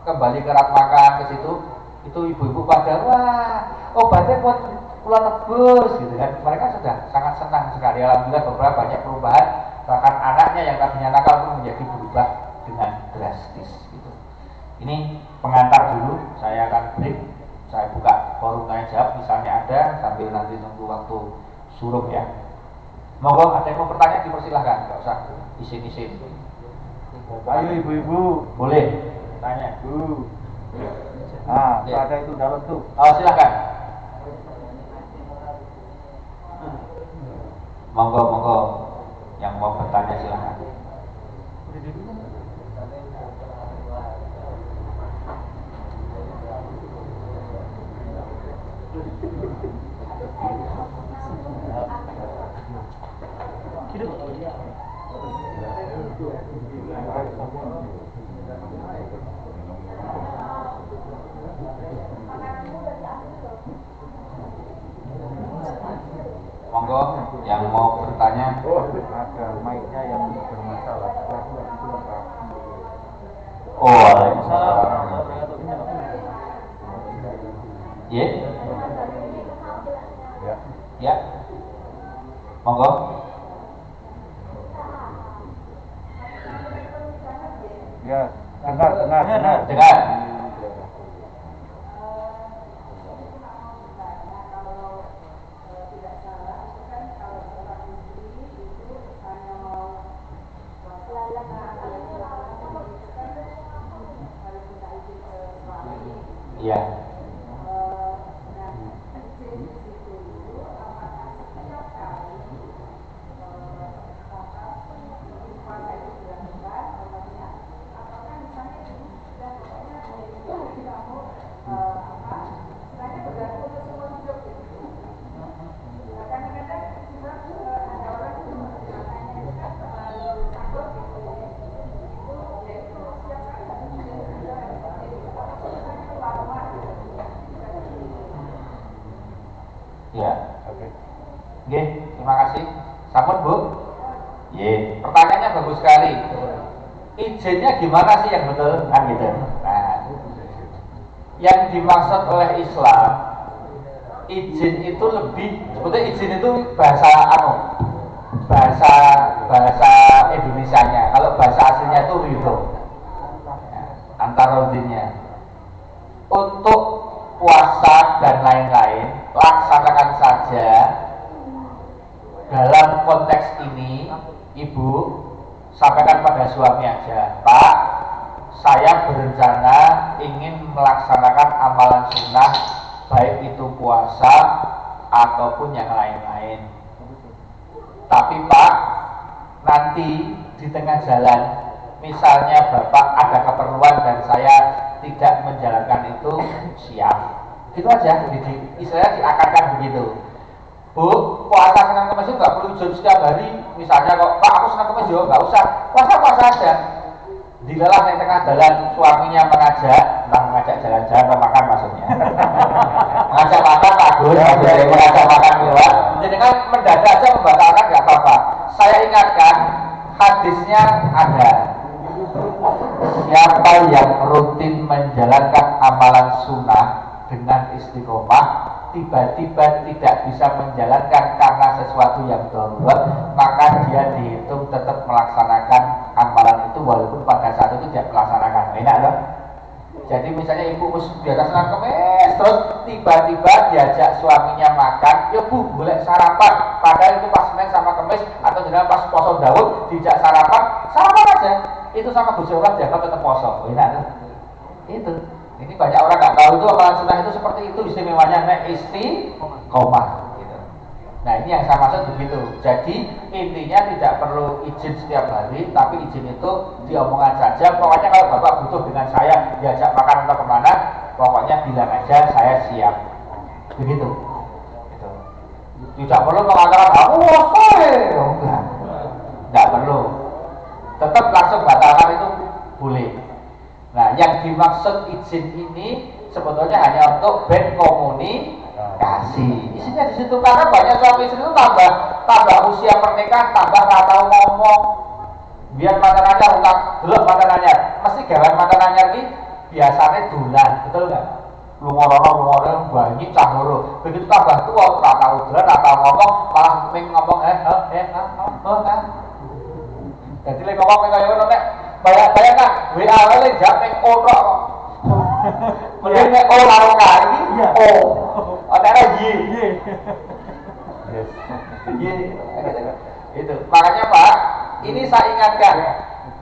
kembali ke Ratmakan ke situ, itu ibu-ibu pada wah obatnya buat pulang tebus gitu kan, mereka sudah sangat senang sekali. Alhamdulillah beberapa banyak perubahan, bahkan anaknya yang tadinya nakal pun menjadi berubah dengan drastis gitu. Ini pengantar dulu, saya akan break, saya buka forum tanya jawab misalnya ada, sambil nanti nunggu waktu suruh ya. Monggo ada yang mau bertanya dipersilahkan, nggak usah isin-isin. Ayo ibu-ibu boleh tanya Bu. Nah ya. Ada itu dalam tuh, oh silahkan. Monggo yang mau bertanya silahkan. Monggo yang mau bertanya. Ada mic-nya yang bermasalah. Oh, waalaikumsalam. Ya. Ya. Monggo. Ya, dengar. Iya. Ya. Oke. Oke, terima kasih. Sampun Bu. Ye, pertanyaannya bagus sekali. Izinnya gimana sih yang betul? Kan gitu. Nah, yang dimaksud oleh Islam, izin itu lebih, sebetulnya izin itu bahasa bahasa Indonesianya. Kalau bahasa aslinya itu ridho. Antara izinnya. Untuk puasa dan lain-lain, laksanakan saja. Dalam konteks ini, Ibu sampaikan pada suami aja, Pak, saya berencana ingin melaksanakan amalan sunnah, baik itu puasa ataupun yang lain-lain. Tapi Pak, nanti di tengah jalan, misalnya Bapak ada keperluan dan saya tidak menjalankan itu, siap. Gitu aja, istilahnya diakarkan begitu. Bu, puasa senang kemis itu nggak perlu izin setiap hari. Misalnya kok, Pak aku senang kemis ya nggak usah, puasa aja. Dilalah yang tengah jalan suaminya mengajak, entah mengajak jalan-jalan atau makan maksudnya. Mengajak makan bagus, mengajak makan lewat. Jadi kan mendadak aja membatalkan nggak apa-apa. Saya ingatkan hadisnya ada. Siapa yang rutin menjalankan amalan sunnah dengan istiqomah, tiba-tiba tidak bisa menjalankan karena sesuatu yang darurat, maka dia dihitung tetap melaksanakan amalan itu walaupun pada saat itu tidak melaksanakan. Enak loh. Jadi misalnya ibu biasa senang kemis, terus tiba-tiba diajak suaminya makan, ya bu boleh sarapan, padahal itu pas Senin sama kemis atau jangan pas poso Daud dijak sarapan aja. Itu sama Gusti Allah dianggap tetap poso. Enak loh. Itu. Ini banyak orang nggak tahu itu amalan sunnah itu seperti itu istimewanya nek istiqomah gitu. Nah ini yang saya maksud begitu. Jadi intinya tidak perlu izin setiap hari, tapi izin itu diomongan saja. Pokoknya kalau bapak butuh dengan saya diajak makan atau kemana, pokoknya bilang aja saya siap. Begitu. Gitu. Tidak perlu mengatakan aku enggak. Enggak perlu. Tetap langsung batalkan itu boleh. Nah, yang dimaksud izin ini sebetulnya hanya untuk berkomunikasi. Isinya di situ karena banyak suami istri itu tambah usia pernikahan, tambah nggak tahu ngomong. Biar mantan anyar utang delok mantan anyar. Mesti gawan mantan anyar ini biasanya dulan, betul nggak? Lumorono banyak cahoro. Begitu tambah tua, nggak tahu dulan, nggak tahu ngomong, malah ngomong Jadi lek ngomong kaya ngono nek bayang kan WA le jak ning ora kok. Mending nek ora karo kari. Oh. Ada Y. Y. Itu. Makanya Pak, ini saya ingatkan.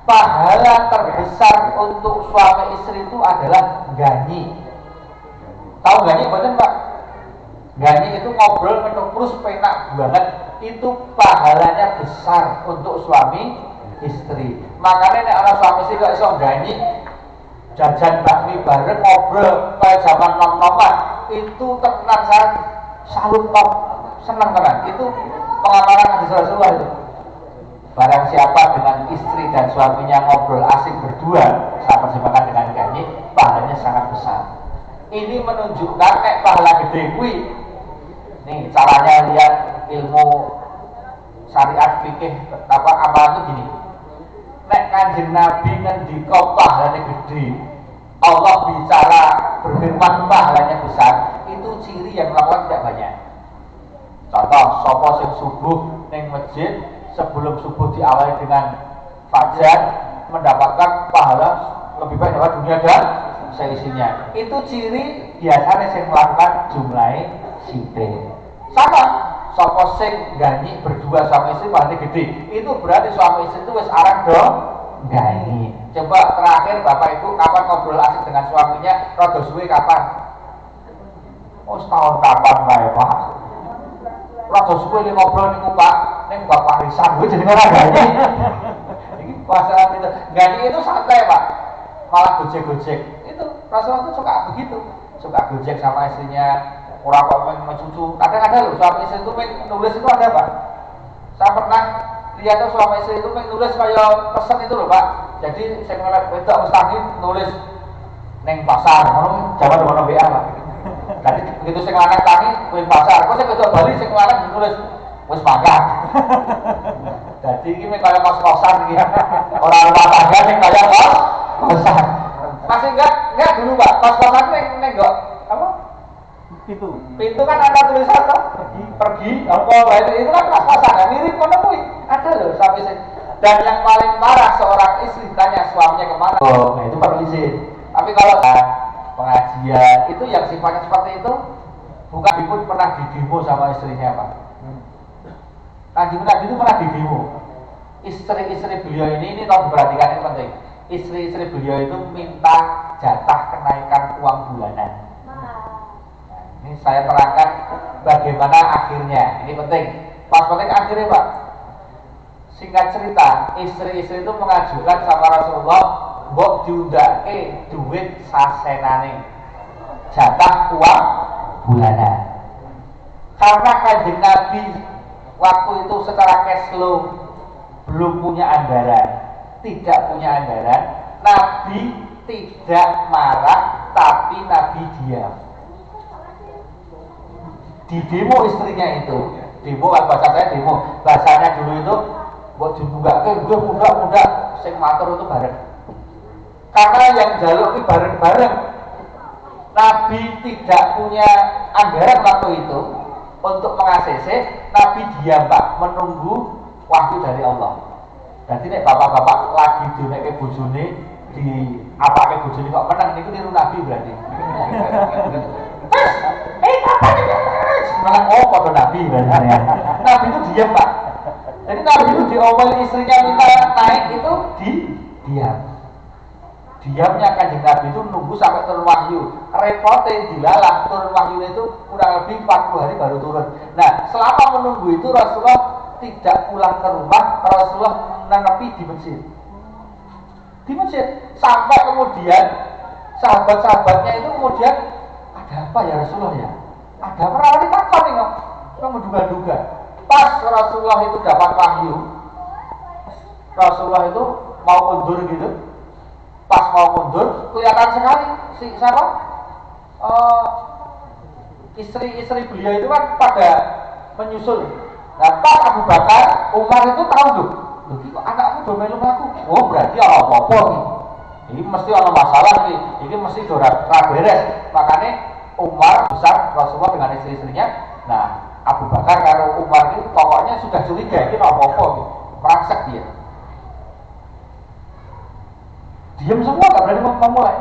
Pahala terbesar untuk suami istri itu adalah ganyi. Tahu ganyi betul Pak? Ganyi itu ngobrol terus penak banget. Itu pahalanya besar untuk suami istri. Makanya nek ana suami istri kok iso ganyi jajan bakmi bareng ngobrol kayak zaman nom-noman itu tenan saya salut top seneng tenan. Itu pengamalan hadis Rasulullah itu. Barang siapa dengan istri dan suaminya ngobrol asik berdua saat berjemaah dengan ganyi, pahalanya sangat besar. Ini menunjukkan nek pahala gede kuwi. Nih caranya lihat ilmu syariat fikih apa amalan itu gini. Nek Kanjeng Nabi ngendika pahalanya gede, Allah bicara berfirman pahalanya besar, itu ciri yang melakukan tidak banyak. Contoh, sapa sing subuh ning masjid sebelum subuh diawali dengan fajar mendapatkan pahala lebih banyak daripada dunia dan seisinya. Itu ciri biasanya sing melakukan jumlahe sithik. Sama sapa sing ganyi berdua suami istri pahalanya gede, itu berarti suami istri itu wis arang do ganyi. Coba terakhir Bapak Ibu kapan ngobrol asik dengan suaminya, rada suwe kapan? Oh setahun kapan wae Pak. Rada suwe ngobrol niku Pak, ning Bapak Risan kuwi jenenge ora ganyi. Iki bahasa itu. Ganyi itu santai Pak. Malah gojek-gojek. Itu Rasulullah itu suka begitu. Suka gojek sama istrinya. Orang kok mencucu, kadang-kadang loh suami istri itu nulis itu ada Pak. Saya pernah lihat tuh suami istri itu nulis kayak pesan itu loh Pak. Jadi saya ngeliat wedok mustahil nulis neng pasar, zaman WA Pak. Jadi begitu saya ngeliat tangi neng pasar, kok saya wedok Bali saya ngeliat nulis wis makan. Jadi ini kayak kos-kosan gitu. Orang rumah tangga nih kayak kos-kosan. Masih enggak dulu Pak, kos-kosan neng enggak apa? Pintu kan ada tulisan toh pergi apa itu kan pas-pasan mirip kono kuwi ada loh sampai dan yang paling marah seorang istri tanya suaminya kemana nah itu perlu izin. Tapi kalau pengajian itu yang sifatnya seperti itu bukan pun pernah didemo sama istrinya Pak. Kanjeng Nabi itu pernah didemo. Istri-istri beliau ini tolong diperhatikan, ini penting. Istri-istri beliau itu minta jatah kenaikan uang bulanan. Ini saya terangkan bagaimana akhirnya. Ini penting. Pas penting akhirnya Pak. Singkat cerita, istri-istri itu mengajukan sama Rasulullah, mbok diundake duit sasenane, jatah uang bulanan. Karena Kanjeng Nabi waktu itu secara cash flow belum punya anggaran, tidak punya anggaran, Nabi tidak marah, tapi Nabi diam. Di demo istrinya itu, demo kan bahasa saya demo, bahasanya dulu itu buat dibuka ke gue muda sing matur itu bareng. Karena yang jaluk itu bareng-bareng. Nabi tidak punya anggaran waktu itu untuk meng-ACC, Nabi diam Pak, menunggu wahyu dari Allah. Jadi nek bapak-bapak lagi dineke bojone di apake bojone kok menang niku niru Nabi berarti. Malah oh pada Nabi berarti. Nabi itu diam Pak. Jadi Nabi itu diomeli istrinya minta naik itu diam. Diamnya Kanjeng Nabi itu nunggu sampai turun wahyu. Repotnya dilalah turun wahyu itu kurang lebih 40 hari baru turun. Nah selama menunggu itu Rasulullah tidak pulang ke rumah, Rasulullah menepi di masjid. Di masjid sampai kemudian sahabat-sahabatnya itu kemudian ada apa ya Rasulullah ya? Ada perawat takut nih kok, menduga-duga. Pas Rasulullah itu dapat wahyu, Rasulullah itu mau mundur gitu. Pas mau mundur, kelihatan sekali si siapa? Istri-istri beliau itu kan pada menyusul. Nah, pas Abu Bakar, Umar itu tahu tuh, kok anakmu do melu aku. Oh, berarti ana apa-apa nih. Ini mesti ana masalah nih. Ini mesti ora beres. Makanya Umar besar Rasulullah dengan istri-istrinya. Nah, Abu Bakar karo Umar itu pokoknya sudah curiga ini apa-apa nih. Merangsek dia. Diam semua, gak berani memulai.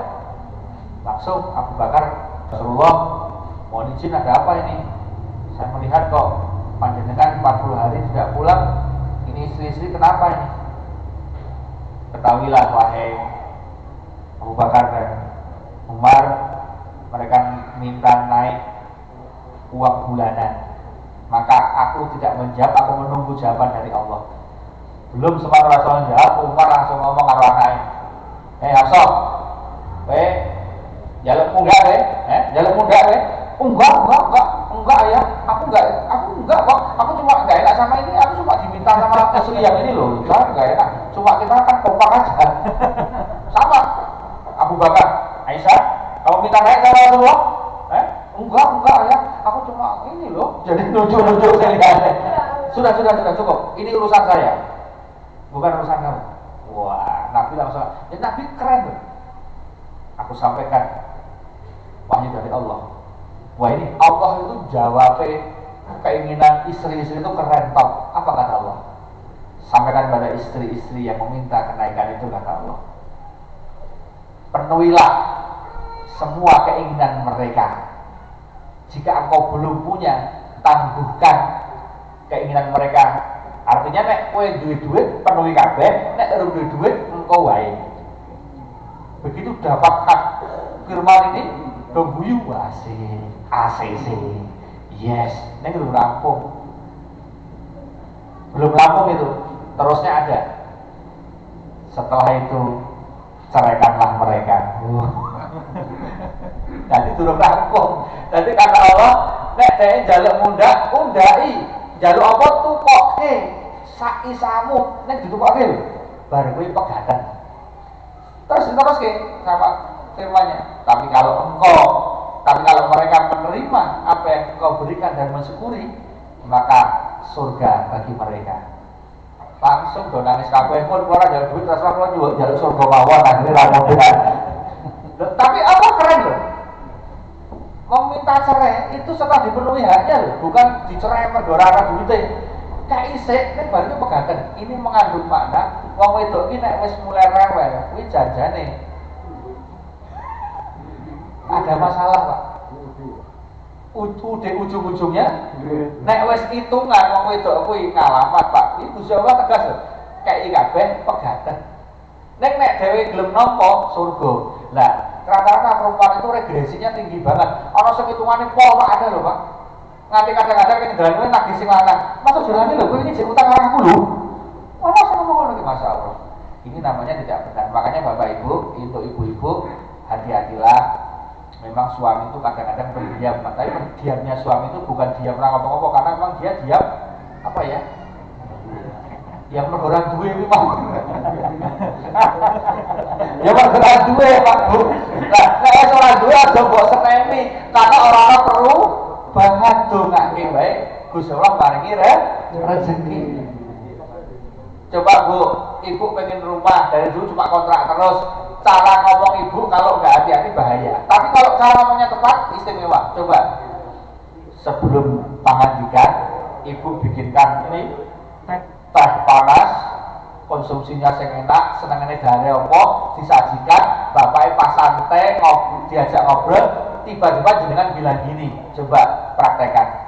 Langsung Abu Bakar, Rasulullah, mohon izin ada apa ini? Saya melihat kok panjenengan 40 hari tidak pulang, ini istri-istri kenapa ini? Ketahuilah wahai Abu Bakar dan Umar, mereka minta naik uang bulanan, maka aku tidak menjawab, aku menunggu jawaban dari Allah. Belum sempat Rasulullah jawab, Umar langsung ngomong karo anake, Hafsah, jaluk muda jaluk muda enggak ya, aku enggak kok, aku cuma enggak enak sama ini, aku cuma diminta sama istri yang ini loh, saya enggak enak, cuma kita kan kompak aja. Sama Abu Bakar, Aisyah, kamu minta naik sama Rasulullah? Enggak ya, aku cuma ini loh, jadi lucu-lucu saya. Sudah cukup, ini urusan saya, bukan urusan kamu. Wah, Nabi langsung, ya Nabi keren loh. Aku sampaikan wahyu dari Allah. Wah ini Allah itu jawab keinginan istri-istri itu keren top. Apa kata Allah? Sampaikan pada istri-istri yang meminta kenaikan itu, kata Allah, penuhilah semua keinginan mereka. Jika engkau belum punya, tangguhkan keinginan mereka. Artinya nek kowe duit penuhi kabeh, nek urung duit engkau wae. Begitu dapat hak firman ini, dong guyu asik. ACC, yes, ini belum rampung itu, terusnya ada. Setelah itu ceraikanlah mereka. Jadi turun rampung. Jadi kata Allah, nek dhek njaluk undai, njaluk apa tukoke sak isamu, nek ditukoke bar kuwi pegatan. Terus sama firman-Nya. Tapi kalau mereka menerima apa yang engkau berikan dan mensyukuri, maka surga bagi mereka. Langsung do nangis kabeh pun keluar jalur duit, terus keluar juga jalur surga mawon, akhirnya ramuan. Tapi apa keren loh? Meminta cerai itu setelah dipenuhi haknya loh, bukan dicerai mergora duitnya. Kayak isik, ini baru pegangan. Ini mengandung makna wong wedok iki nek wis mulai rewel, kuwi janjane ada masalah Pak. Ujung-ujungnya nek wis hitungan wong wedok kuwi ngalamat Pak. Iki Gusti Allah tegas lho. Kayak kabeh pegangan. Nek dhewe gelem nampa surga. Lah, rata-rata perempuan itu regresinya tinggi banget. Ana sing hitungane pol Pak, ada lho Pak. Nganti kadang-kadang ketinggalan kuwi nagih sing lanang. Mas jalane lho, kuwi iki jek utang arahku lho. Ana sing ngomong ngono iki masyaallah. Ini namanya tidak benar. Makanya Bapak Ibu, untuk ibu-ibu, hati-hatilah. Memang suami itu kadang-kadang berdiam, tapi diamnya suami itu bukan diam orang ngomong-ngomong, karena memang dia diam apa ya? Ya perguruan duwe iki Pak. Ya perguruan duwe Pak Bu. Lah nek ora duwe aja mbok seneni karena orang perlu banget dongake wae Gusti Allah paringi rezeki. Coba Bu, Ibu pengen rumah dari dulu cuma kontrak terus. Cara ngomong Ibu kalau nggak hati-hati bahaya. Tapi kalau cara ngomongnya tepat istimewa. Coba sebelum pangandikan Ibu bikinkan ini teh panas, konsumsinya sing enak, senengane dari apa, disajikan, bapaknya pas santai diajak ngobrol, tiba-tiba jenengan bilang gini, coba praktekkan.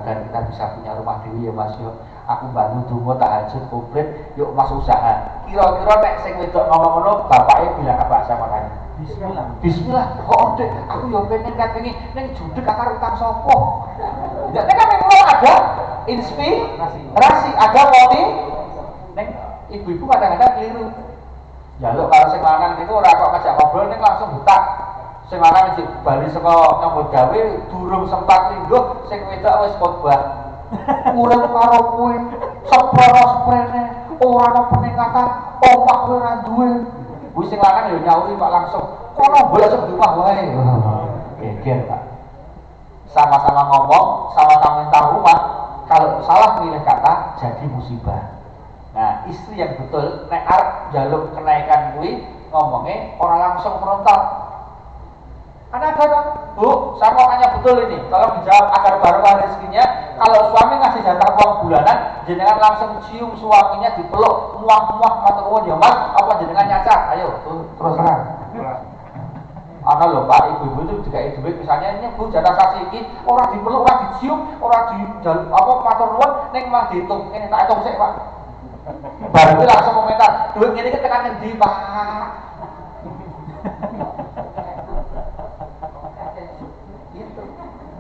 Dan kita bisa punya rumah dewi ya Mas yo. Aku bantu donga tahajud komplit, yuk Mas usaha. Kira-kira nek sing wedok ngomong ngono, bapaknya bilang apa sama tanya? Bismillah. Bismillah. Kok Dek, aku yo pengen katenge ning judeg akar utang sapa? Ya nek kan memang ada inspirasi, ada motif. Ning ibu-ibu kadang-kadang keliru. Ya lo kalau sing lanang niku ora kok ngajak ngobrol ning langsung butak. Sing lanang iki bali saka nyambut gawe durung sempat lingguh, sing wedok wis khotbah. Urip karo kowe sepro-sprene ora ana peningkatan, omah kowe ora duwe. Kuwi sing lanang yo nyauri Pak langsung. Kono boleh sing rumah wae. Geger Pak. Sama-sama ngomong, sama-sama minta rumah. Kalau salah milih kata jadi musibah. Nah, istri yang betul nek arep njaluk kenaikan kuwi ngomongnya orang langsung merontak. Ada dong, Bu, saya mau tanya betul ini. Kalau dijawab agar barokah rezekinya, kalau suami ngasih jatah uang bulanan, jenengan langsung cium suaminya dipeluk, muah-muah matur nuwun ya Mas, apa jenengan nyacar? Ayo, terus terang. Ana lho Pak, ibu-ibu itu dikai duit misalnya ini Bu jatah sasi iki, ora dipeluk, ora dicium, ora di apa matur nuwun ning mah diitung. Ini tak hitung sik Pak. Baru itu langsung komentar, duit ngene iki tekan endi Pak?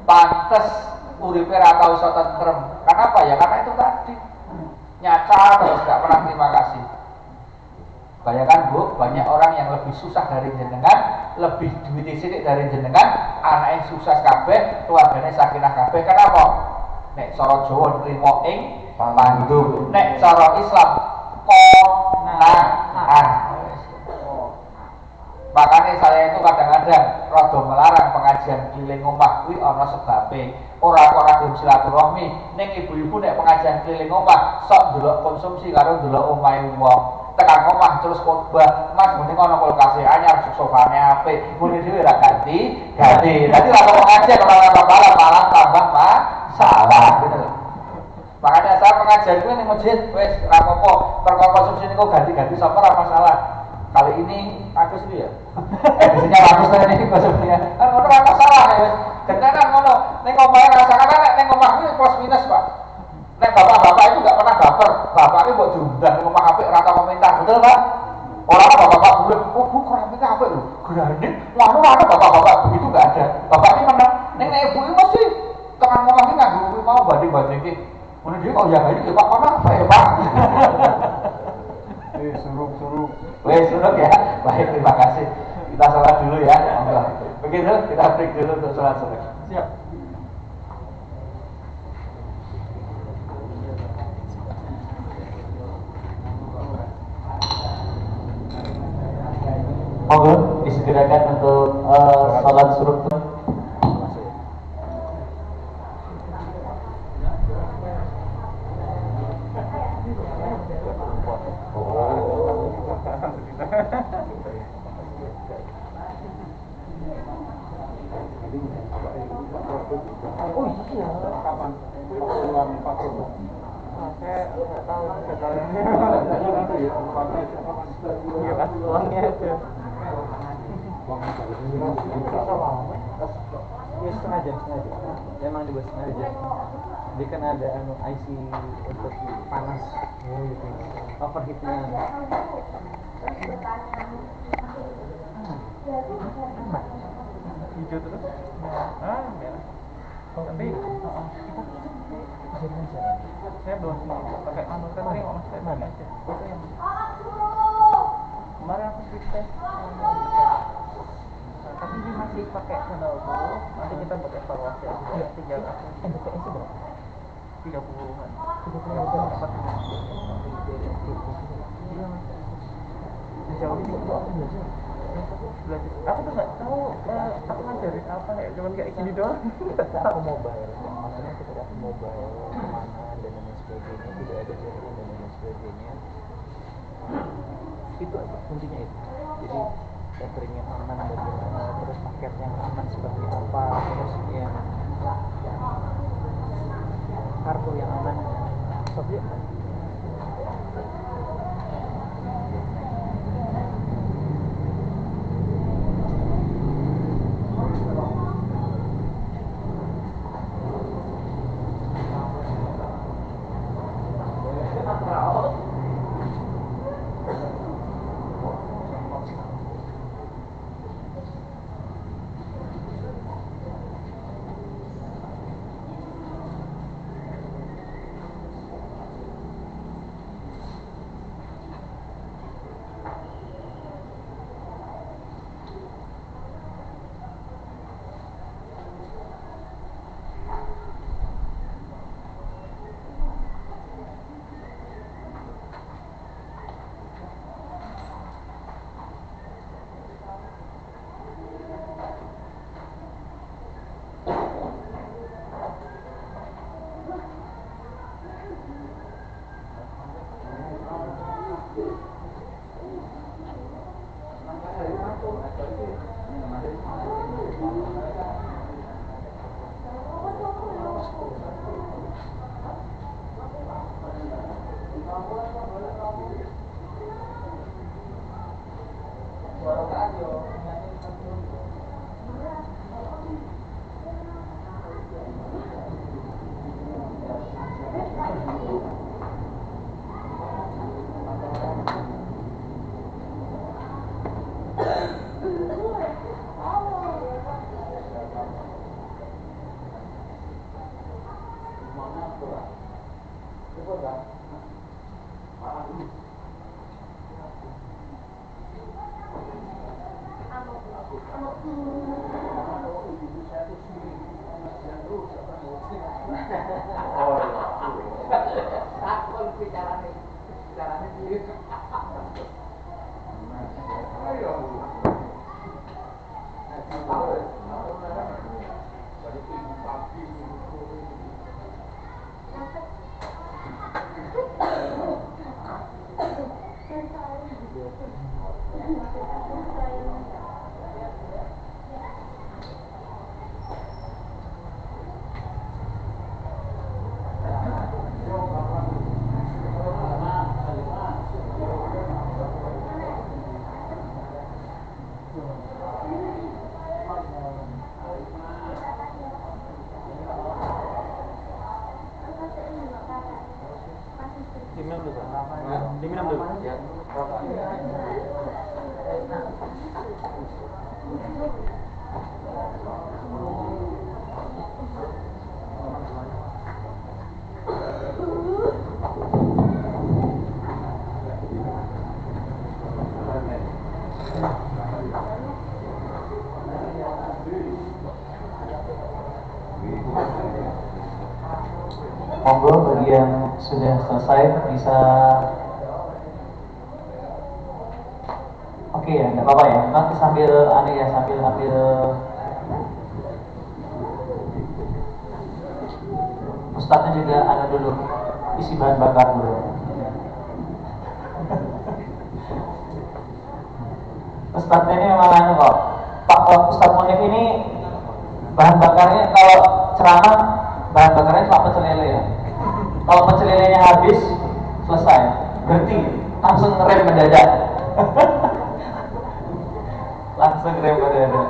Pantes uripe ra tau iso tentrem. Kenapa ya? Karena itu tadi nyata terus gak pernah terima kasih. Bayangkan Bu, banyak orang yang lebih susah dari jenengan, lebih duit sithik dari jenengan, anaknya sukses kabeh, keluarganya sakinah kabeh. Kenapa? Nek cara Jawa nrimo ing pandhu, nek cara Islam kona'ah. Makanya saya itu kadang-kadang rada melarang pengajian keliling omah kuwi ana sebabe. Ora kok gelem silaturahmi, ning ibu-ibu nek pengajian keliling omah sok ndelok konsumsi karo ndelok omahe wong. Tekan omah terus khotbah, Mas mending ana kulkas anyar, sofane apik. Muni dhewe ra ganti. Dadi ra pengajian ora malah tambah masalah gitu lho. Makanya saya pengajian kuwi ning masjid wis ra apa-apa, perkara konsumsi niku ganti-ganti sapa ora masalah. Kali ini Agus itu ya, edisinya Agus tadi ini maksudnya kan ngono kan masalah ya wis. Kenapa ngono? Ning omahe rasakan nek ning omah kuwi plus minus, Pak. Nek bapak-bapak itu enggak pernah baper. Bapaknya mbok diundang ning omah apik rata komentar, betul, Pak? Orang bapak-bapak bulet, oh Bu kok apik apik lho. Grane, ngono ana bapak-bapak begitu enggak ada. Bapaknya menang. Ning ibu iki mesti tekan omah iki nganggo kuwi mau banding-banding iki. Ngono dhewe kok ya ini ya Pak, ono apa ya, Pak? Suruh. Wes suruh ya. Baik, terima kasih. Kita sholat dulu ya. Begitu, kita break dulu untuk sholat subuh. Siap. Monggo disegerakan untuk sholat suruh. Oh iya, kapan? Bulan 40. Saya nggak tahu sekarangnya. Iya kan, uangnya itu. Ya sengaja. Emang dibuat sengaja. Dia kan ada IC untuk panas. Gitu. Overheatnya. Hijau terus? Merah. Tapi saya belum pakai kan saya mana aja. Kemarin aku switch test. Tapi ini masih pakai channel dulu. Nanti kita buat evaluasi aja. 3 aku. NBPS berapa? 30-an. Iya mas. Sejauh ini aku belajar. Aku tuh nggak tahu aku ngajarin apa ya, cuman kayak gini doang. Aku mobile, maksudnya ketika aku mobile kemana dan lain sebagainya, tidak ada jaringan dan lain sebagainya, itu aja kuncinya itu. Jadi catering yang aman bagaimana, terus paket yang aman seperti apa, terus yang kartu yang aman seperti apa. Diminum dulu. Ya. Monggo bagi yang sudah selesai bisa. Oke ya, nggak apa-apa ya. Nanti sambil sambil Ustadznya juga ada dulu isi bahan bakar dulu. Ustadznya ini memang kok. Pak Ustadz Munif ini bahan bakarnya kalau ceramah bahan bakarnya cuma pecel lele ya. Kalau pecel lelenya habis selesai, berhenti, langsung rem mendadak. Langsung rem mendadak.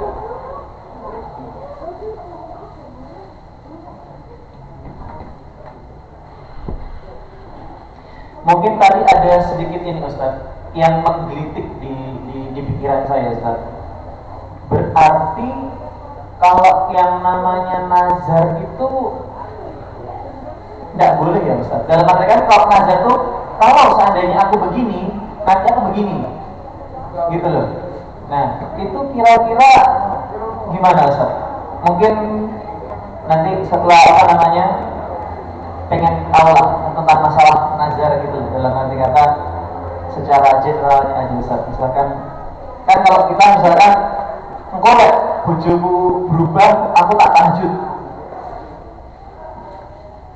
Mungkin tadi ada sedikit ini Ustaz yang menggelitik di pikiran saya Ustaz. Berarti kalau yang namanya nazar itu tidak boleh ya Ustaz. Dalam arti kan kalau nazar itu kalau seandainya aku begini, nanti aku begini, gitu loh. Nah itu kira-kira gimana Ustaz? Mungkin nanti setelah pengen tahu lah tentang masalah nazar gitu, dalam arti kata secara generalnya aja Ustaz. Misalkan kan kalau kita misalkan engkau lihat bojomu berubah, aku tak tahajud.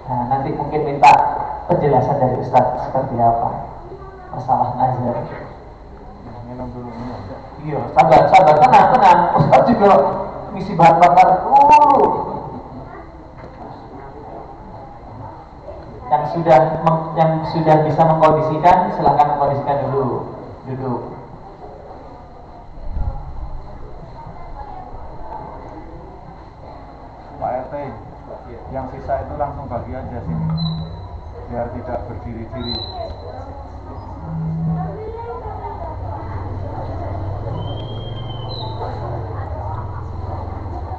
Nah, nanti mungkin minta penjelasan dari Ustaz seperti apa masalah nazar. Minum dulu minum. Iya, sabar, tenang. Ustaz juga ngisi bahan bakar dulu. Yang sudah bisa mengkondisikan, silahkan mengkondisikan dulu. Duduk. Pak RT, yang sisa itu langsung bagi aja sini, biar tidak berdiri-diri.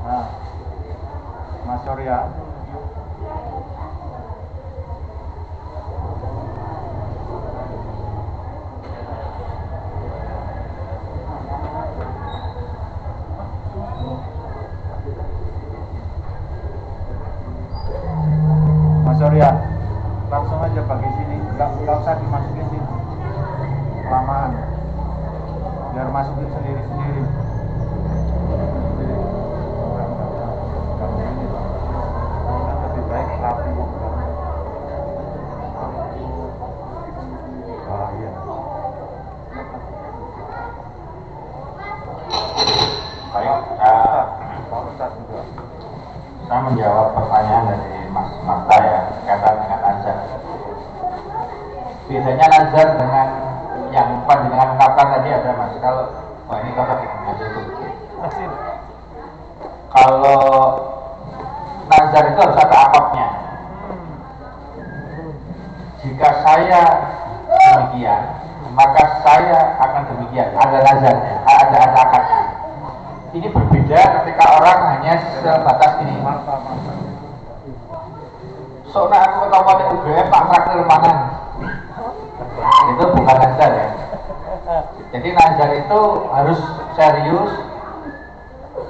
Nah, Mas Surya, Surya, langsung aja bagi sini, nggak usah dimasukin sini, kelamaan, biar masukin sendiri-sendiri. Lebih baik rapi. Ah iya. Baik, Pak Ustaz juga. saya menjawab pertanyaan dari Mas Marta ya, kaitan dengan nazar. Bedanya nazar dengan yang panjenengan ungkapkan tadi ada Mas. Kalau ini cocok itu. Kalau nazar itu harus ada akadnya. Jika saya demikian, maka saya akan demikian. Ada nazarnya, ada akadnya. Ini berbeda ketika orang hanya sebatas ini. Soalnya aku ketemu di UGM Pak traktir mangan. Itu bukan nazar ya. Jadi nazar itu harus serius,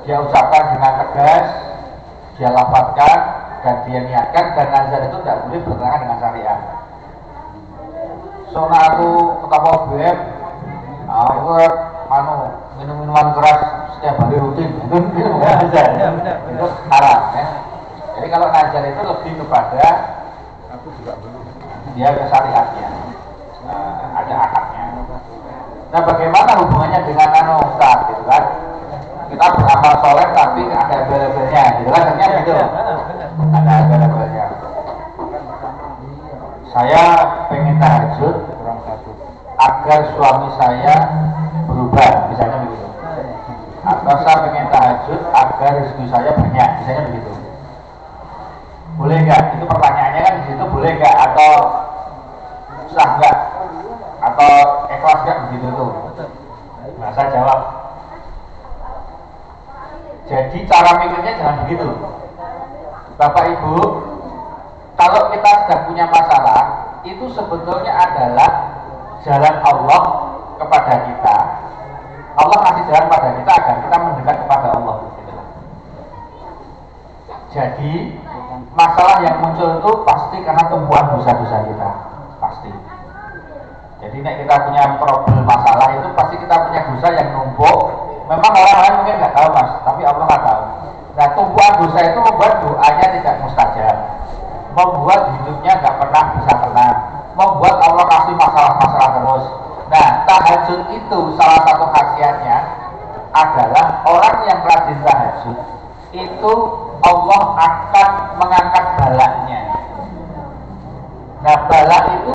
dia ucapkan dengan tegas, dia lafazkan dan dia niatkan, dan nazar itu tidak boleh bertentangan dengan syariat. Soalnya aku ketemu UGM, aku minum minuman keras setiap hari rutin, itu bukan nazar, itu haram ya. Jadi kalau nazar itu lebih kepada Aku juga belum. dia ke syariatnya, ada akadnya. Nah, bagaimana hubungannya dengan Ustaz gitu kan? Kita beramal soleh tapi ada embel-embelnya, gitu kan? Artinya gitu. Ada embel-embelnya. Saya pengen tahajud Kurang satu. agar suami saya berubah, misalnya begitu. Atau saya pengen tahajud agar rezeki saya banyak, misalnya begitu. Boleh nggak? Itu pertanyaannya kan di situ, boleh nggak atau sah nggak atau ikhlas nggak begitu tuh. Nah, saya jawab. Jadi cara mikirnya jangan begitu, Bapak Ibu. Kalau kita sudah punya masalah, itu sebetulnya adalah jalan Allah kepada kita. Allah kasih jalan pada kita agar kita mendekat kepada Allah. Jadi masalah yang muncul itu pasti karena tumpuan dosa-dosa kita, pasti. Jadi nek kita punya problem masalah itu pasti kita punya dosa yang numpuk. Memang orang lain mungkin nggak tahu Mas, tapi Allah nggak tahu. Nah, tumpuan dosa itu membuat doanya tidak mustajab, membuat hidupnya nggak pernah bisa tenang, membuat Allah kasih masalah-masalah terus. Nah, tahajud itu salah satu khasiatnya adalah orang yang rajin tahajud itu Allah akan mengangkat balanya. Nah, bala